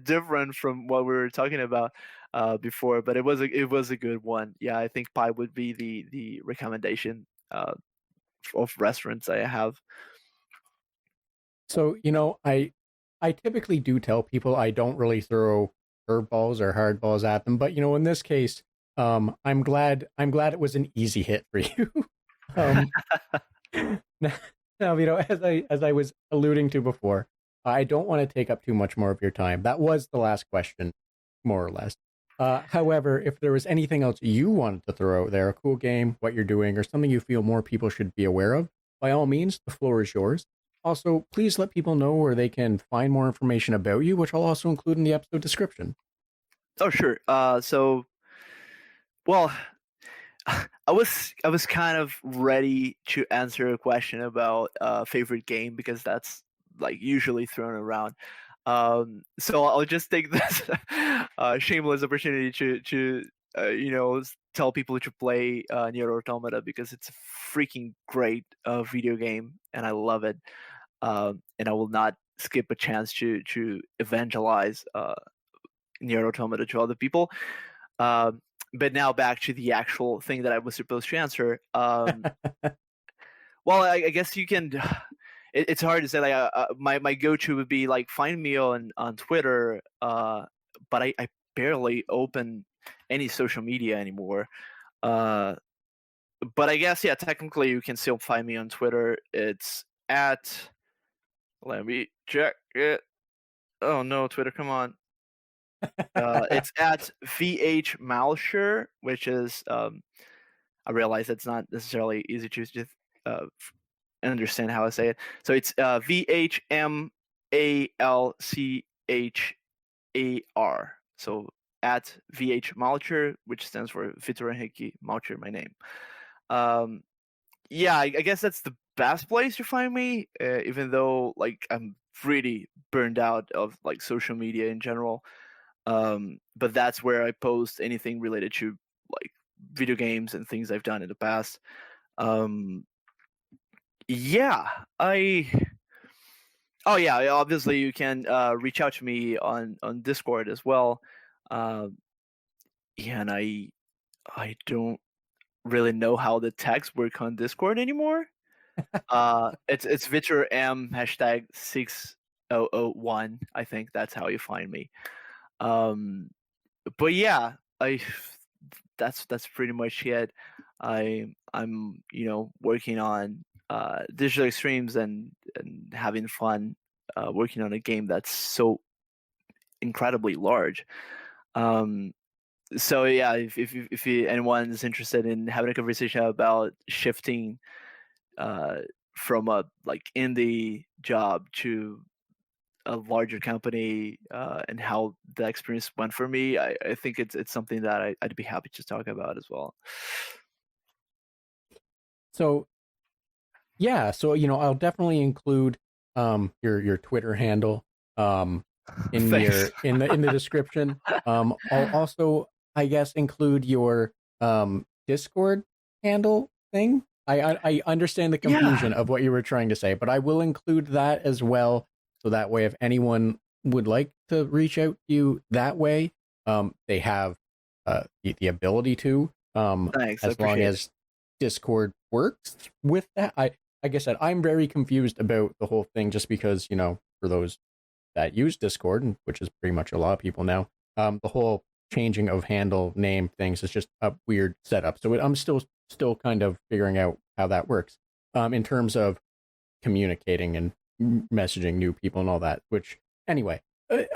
different from what we were talking about before, but it was a good one. Yeah, I think pie would be the recommendation of restaurants I have. So, I typically do tell people I don't really throw curveballs or hardballs at them, but in this case, I'm glad it was an easy hit for you. um, now, as I was alluding to before, I don't want to take up too much more of your time. That was the last question, more or less. However, if there was anything else you wanted to throw out there, a cool game, what you're doing, or something you feel more people should be aware of, by all means, the floor is yours. Also, please let people know where they can find more information about you, which I'll also include in the episode description. Oh, sure. Well, I was kind of ready to answer a question about favorite game because that's like usually thrown around. So I'll just take this shameless opportunity to tell people to play Nier Automata because it's a freaking great video game and I love it. And I will not skip a chance to evangelize Nier Automata to other people. But now back to the actual thing that I was supposed to answer. Well, I guess you can. It's hard to say. Like my go-to would be like find me on Twitter, but I barely open any social media anymore. But I guess technically you can still find me on Twitter. It's at. Let me check it. Oh no, Twitter! Come on. It's at VH Malcher, which is I realize it's not necessarily easy to just understand how I say it. So it's VHMALCHAR. So at VH Malcher, which stands for Vitor Malcher, my name. I guess that's the best place to find me, even though like I'm really burned out of like social media in general. But that's where I post anything related to like video games and things I've done in the past. Obviously you can reach out to me on Discord as well. And I don't really know how the tags work on Discord anymore. It's Vitor M hashtag 6001. I think that's how you find me. But yeah, that's pretty much it. I'm working on digital extremes and having fun working on a game that's so incredibly large. So yeah, if anyone is interested in having a conversation about shifting from a like indie job to a larger company and how the experience went for me, I think it's something that I'd be happy to talk about as well. So yeah, so I'll definitely include your Twitter handle in the description. I'll also, I guess, include your Discord handle thing. I understand the confusion of what you were trying to say, but I will include that as well. So that way, if anyone would like to reach out to you that way, they have the ability to. Thanks, as long as Discord works with that. Like I said, I'm very confused about the whole thing just because, for those that use Discord, which is pretty much a lot of people now, the whole changing of handle name things is just a weird setup. So I'm still kind of figuring out how that works in terms of communicating and messaging new people and all that, which anyway,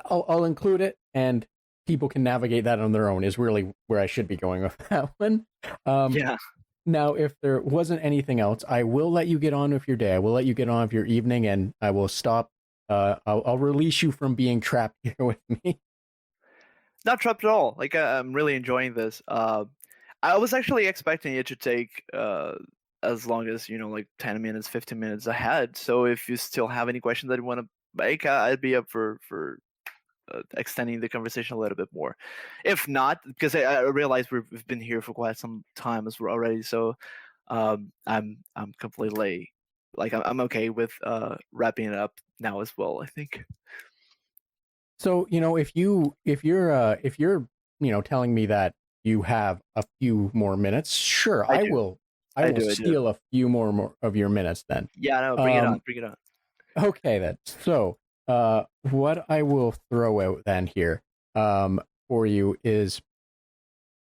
I'll include it and people can navigate that on their own is really where I should be going with that one. Now, if there wasn't anything else, I will let you get on with your day. I will let you get on with your evening, and I will stop. I'll release you from being trapped here with me. Not trapped at all. Like I'm really enjoying this. I was actually expecting it to take as long as like 10 minutes, 15 minutes ahead. So if you still have any questions that you want to make, I'd be up for extending the conversation a little bit more. If not, because I realize we've been here for quite some time as well already, so I'm completely like I'm okay with wrapping it up now as well, I think. So if you're telling me that you have a few more minutes, sure, I will steal a few more of your minutes then. Yeah, no, bring it on. Okay then. So what I will throw out then here for you is,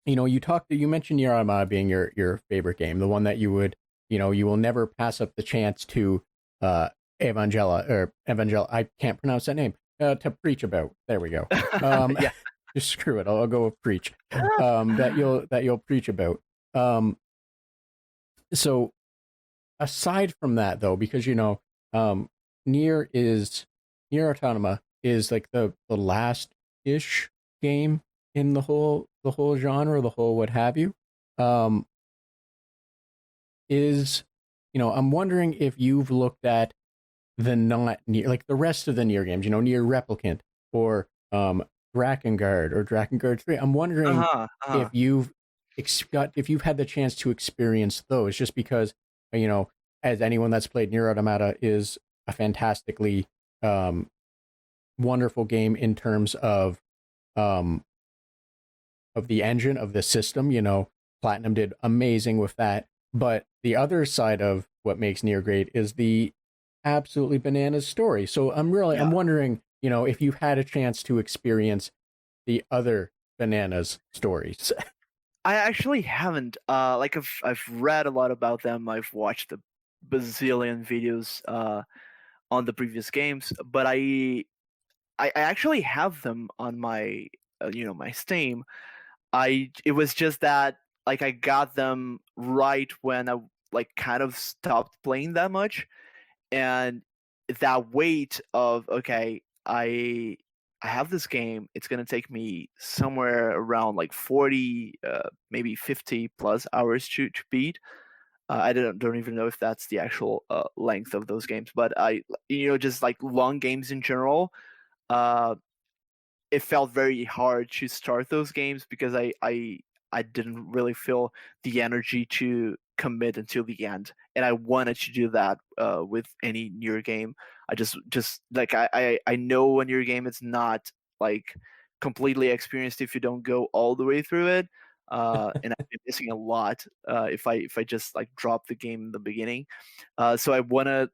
you mentioned Nier Automata being your favorite game, the one that you would, you will never pass up the chance to Evangela, I can't pronounce that name, to preach about. There we go. Yeah. just screw it. I'll go with preach. That you'll preach about. So aside from that, though, because Nier Automata is like the last ish game in the whole genre, the whole what have you. I'm wondering if you've looked at the not Nier, like the rest of the Nier games, Nier Replicant or Drakengard or Drakengard 3. I'm wondering if you've had the chance to experience those, just because, as anyone that's played Nier Automata is a fantastically wonderful game in terms of the engine, of the system. Platinum did amazing with that. But the other side of what makes Nier great is the absolutely bananas story. So I'm wondering, if you've had a chance to experience the other bananas stories. I actually haven't. I've read a lot about them. I've watched a bazillion videos on the previous games, but I actually have them on my my Steam. It was just that like I got them right when I kind of stopped playing that much, and that weight of okay, I have this game. It's gonna take me somewhere around 40, maybe 50 plus hours to beat. I don't even know if that's the actual length of those games, but just like long games in general. Uh, it felt very hard to start those games because I didn't really feel the energy to commit until the end, and I wanted to do that with any Nier game. I just like I know a Nier game it's not like completely experienced if you don't go all the way through it, and I've been missing a lot if I just like drop the game in the beginning. So I want to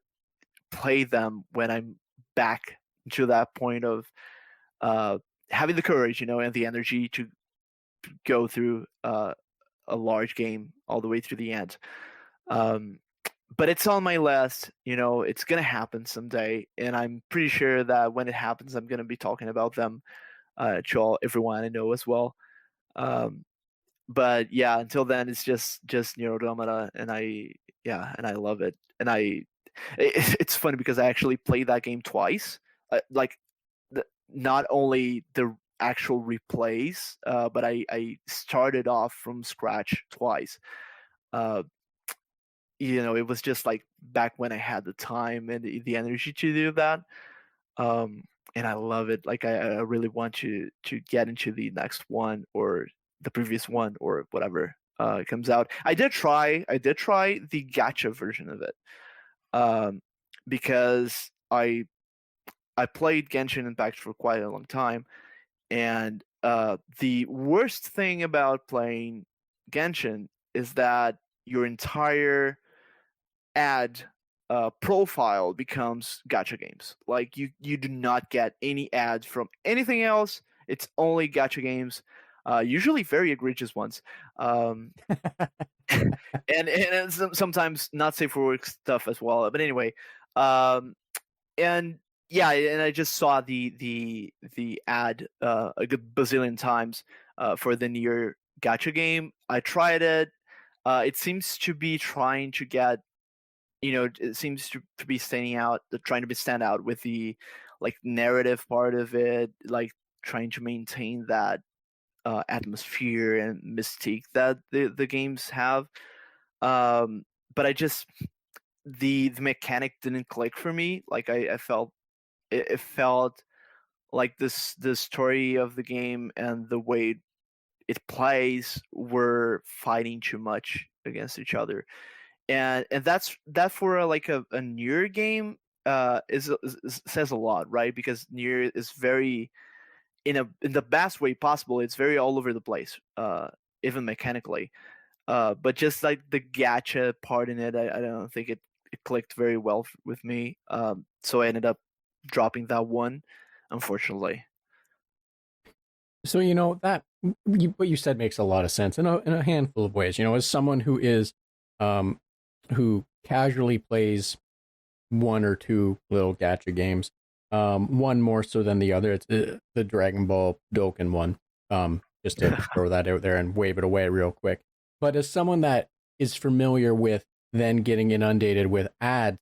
play them when I'm back to that point of having the courage, and the energy to go through a large game all the way through the end. But it's on my list. It's gonna happen someday, and I'm pretty sure that when it happens, I'm gonna be talking about them to everyone I know as well. But yeah, until then, it's just Nier Automata, and I love it. And it's funny because I actually played that game twice. Not only the actual replays, but I started off from scratch twice. It was just like back when I had the time and the energy to do that. And I love it. Like I really want to get into the next one or the previous one or whatever comes out. I did try the gacha version of it, because I played Genshin Impact for quite a long time, and the worst thing about playing Genshin is that your entire ad profile becomes gacha games. Like you do not get any ads from anything else. It's only gacha games, usually very egregious ones, and sometimes not safe for work stuff as well. But anyway, and yeah, and I just saw the ad a good bazillion times for the Nier gacha game. I tried it. It seems to be trying to get, it seems to be trying to stand out with the like narrative part of it, like trying to maintain that atmosphere and mystique that the games have. But the mechanic didn't click for me. Like I felt it felt like the story of the game and the way it plays were fighting too much against each other, and that for a Nier game is says a lot, right? Because Nier is very in the best way possible. It's very all over the place, even mechanically. But just like the gacha part in it, I don't think it clicked very well with me. So I ended up dropping that one, unfortunately. So that what you said makes a lot of sense in a handful of ways. As someone who is who casually plays one or two little gacha games, one more so than the other. It's the Dragon Ball Dokkan one. Just to throw that out there and wave it away real quick. But as someone that is familiar with then getting inundated with ads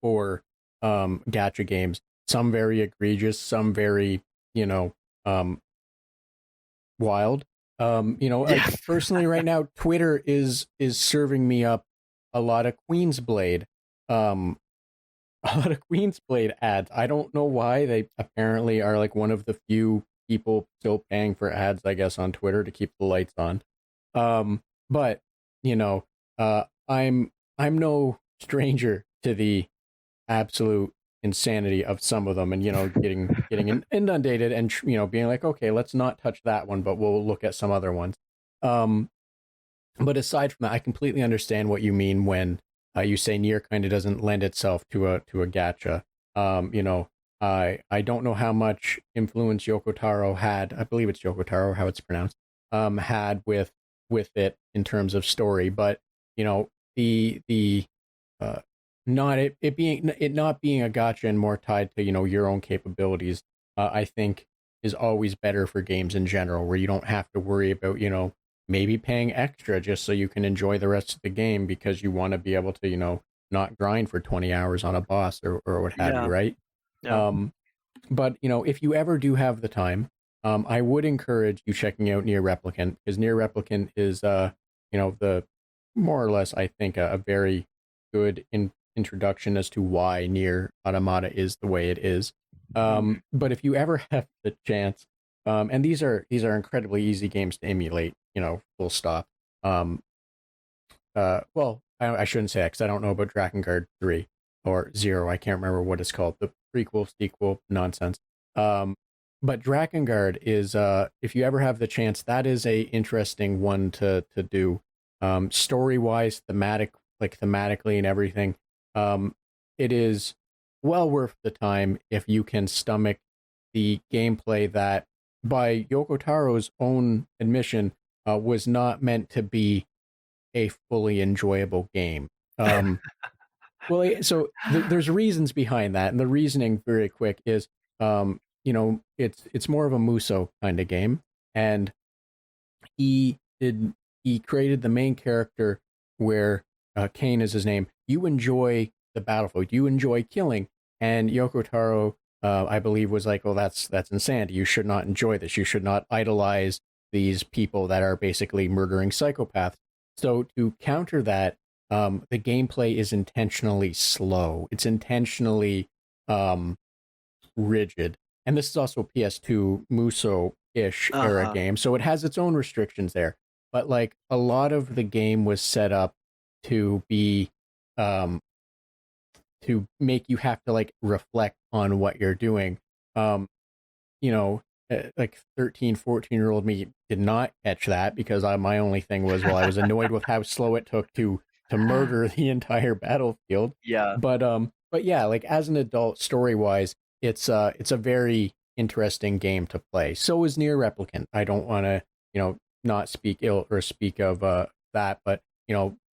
for gacha games, some very egregious, some very, wild. Personally right now, Twitter is serving me up a lot of Queensblade, um, a lot of Queensblade ads. I don't know why. They apparently are like one of the few people still paying for ads, I guess, on Twitter to keep the lights on. But I'm no stranger to the absolute insanity of some of them, and getting inundated and being like, okay, let's not touch that one, but we'll look at some other ones. But aside from that, I completely understand what you mean when you say Nier kind of doesn't lend itself to a gacha. I don't know how much influence Yoko Taro had. I believe it's Yoko Taro, how it's pronounced. Had with it in terms of story, but the not not being a gacha and more tied to your own capabilities, I think is always better for games in general, where you don't have to worry about maybe paying extra just so you can enjoy the rest of the game because you want to be able to not grind for 20 hours on a boss or what have you, right? Yeah. But if you ever do have the time, I would encourage you checking out Nier Replicant, because Nier Replicant is the more or less, I think, a very good introduction as to why Nier Automata is the way it is. But if you ever have the chance, and these are incredibly easy games to emulate, full stop. Well, I shouldn't say that because I don't know about Drakengard 3 or 0. I can't remember what it's called. The prequel, sequel nonsense. But Drakengard is, if you ever have the chance, that is a interesting one to do. Story-wise, thematically and everything. It is well worth the time if you can stomach the gameplay that, by Yoko Taro's own admission, was not meant to be a fully enjoyable game. So there's reasons behind that, and the reasoning, very quick, is it's more of a Muso kind of game, and he created the main character where Kane is his name. You enjoy the battlefield, you enjoy killing, and Yoko Taro, I believe, was like, "Oh, that's insanity. You should not enjoy this. You should not idolize these people that are basically murdering psychopaths." So to counter that, the gameplay is intentionally slow. It's intentionally rigid, and this is also PS2 Muso-ish era game, so it has its own restrictions there. But like a lot of the game was set up to be to make you have to like reflect on what you're doing. Like 13, 14-year-old me did not catch that, because my only thing was, well, I was annoyed with how slow it took to murder the entire battlefield. Yeah. But yeah, like as an adult, story-wise, it's a very interesting game to play. So is Nier Replicant. I don't want to, not speak ill or speak of that, but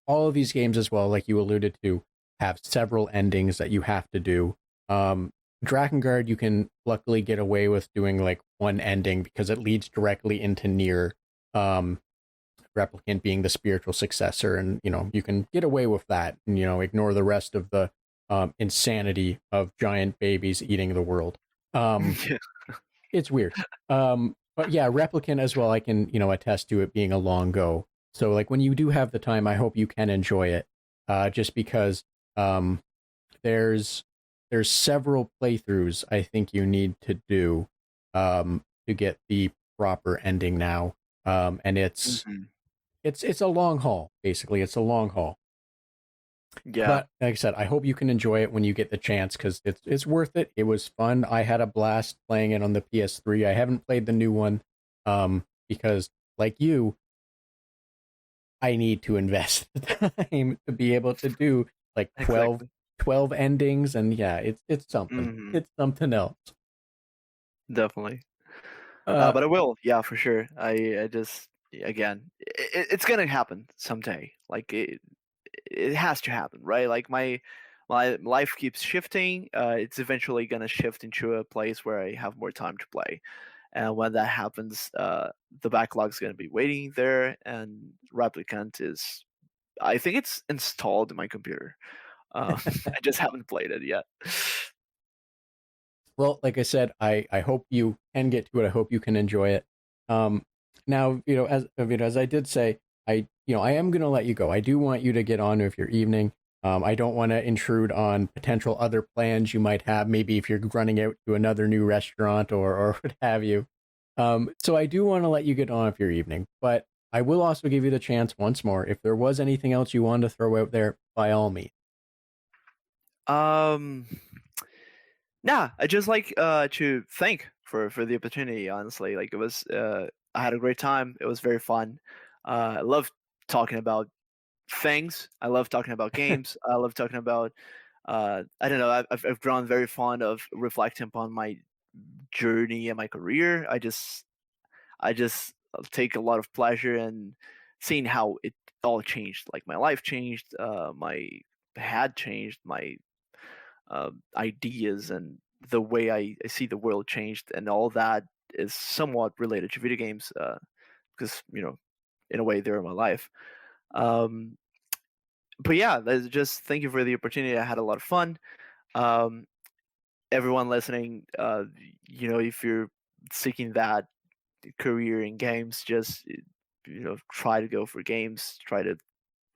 all of these games as well, like you alluded to, have several endings that you have to do. Drakengard, you can luckily get away with doing like one ending because it leads directly into Nier. Replicant being the spiritual successor, and you can get away with that, and ignore the rest of the insanity of giant babies eating the world. It's weird. But yeah, Replicant as well, I can attest to it being a long go. So like when you do have the time, I hope you can enjoy it. Just because there's several playthroughs I think you need to do to get the proper ending now. And it's a long haul, basically. It's a long haul. Yeah. But like I said, I hope you can enjoy it when you get the chance, because it's worth it. It was fun. I had a blast playing it on the PS3. I haven't played the new one because, like you, I need to invest the time to be able to do like 12 endings, and yeah, it's something. It's something else. Definitely. But I will, yeah, for sure. I just, again, it's gonna happen someday. Like it has to happen, right? Like my life keeps shifting. It's eventually gonna shift into a place where I have more time to play, and when that happens, the backlog is going to be waiting there, and Replicant is, I think it's installed in my computer. I just haven't played it yet. Well, like I said, I hope you can get to it. I hope you can enjoy it. Now, as I did say, I am going to let you go. I do want you to get on with your evening. I don't want to intrude on potential other plans you might have, maybe if you're running out to another new restaurant or what have you. So I do want to let you get on with your evening, but I will also give you the chance once more. If there was anything else you wanted to throw out there, by all means. Yeah, I just like to thank for the opportunity. Honestly, like it was, I had a great time. It was very fun. I love talking about things. I love talking about games. I love talking about. I don't know. I've grown very fond of reflecting upon my journey and my career. I just take a lot of pleasure in seeing how it all changed. Like my life changed. My had changed. My ideas and the way I see the world changed, and all that is somewhat related to video games, because in a way they're my life. Um, but yeah, just thank you for the opportunity. I had a lot of fun. Um, Everyone listening, if you're seeking that career in games, just try to go for games. Try to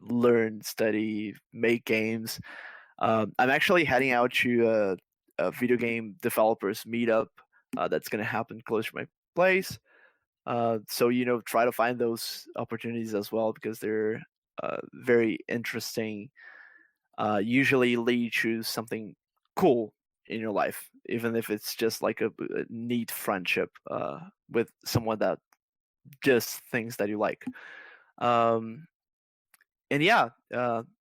learn, study, make games. I'm actually heading out to a video game developers meetup that's going to happen close to my place. So try to find those opportunities as well, because they're very interesting. Usually lead to something cool in your life, even if it's just like a neat friendship with someone that just things that you like. Um, and yeah,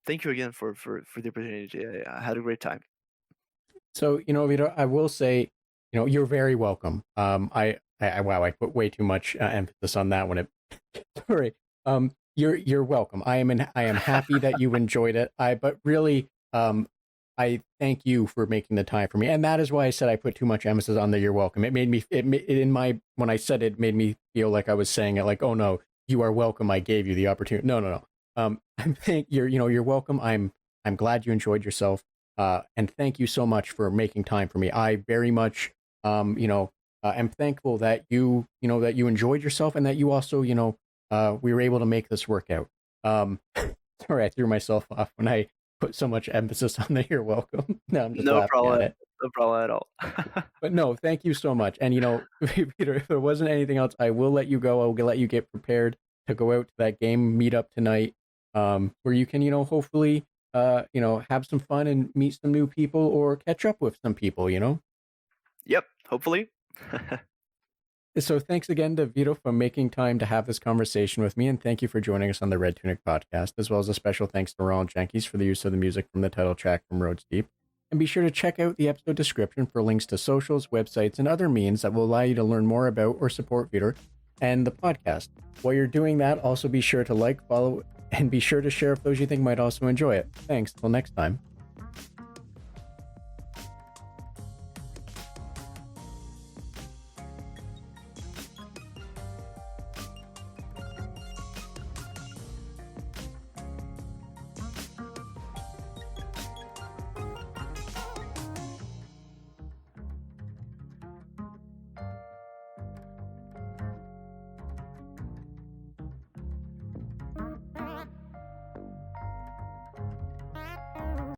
thank you again for the opportunity. I had a great time. So, Vito, I will say, you're very welcome. Wow, I put way too much emphasis on that one. Sorry. You're welcome. I am happy that you enjoyed it. But really, I thank you for making the time for me, and that is why I said I put too much emphasis on the "you're welcome." It made me, when I said it, made me feel like I was saying it like, "Oh no, you are welcome. I gave you the opportunity." No. You're welcome. I'm glad you enjoyed yourself. And thank you so much for making time for me. I very much, am thankful that that you enjoyed yourself, and that you also, we were able to make this work out. Sorry, I threw myself off when I put so much emphasis on the "you're welcome." No, I'm just laughing at it. No problem at all. But no, thank you so much. And Peter, if there wasn't anything else, I will let you go. I will let you get prepared to go out to that game meetup tonight, where you can, hopefully, have some fun and meet some new people or catch up with some people. Yep, hopefully. So thanks again to Vito for making time to have this conversation with me, and thank you for joining us on the Red Tunic Podcast, as well as a special thanks to Ronald Jenkins for the use of the music from the title track from Roads Deep. And be sure to check out the episode description for links to socials, websites, and other means that will allow you to learn more about or support Vito and the podcast. While you're doing that, also be sure to like, follow, and be sure to share if those you think might also enjoy it. Thanks. Till next time.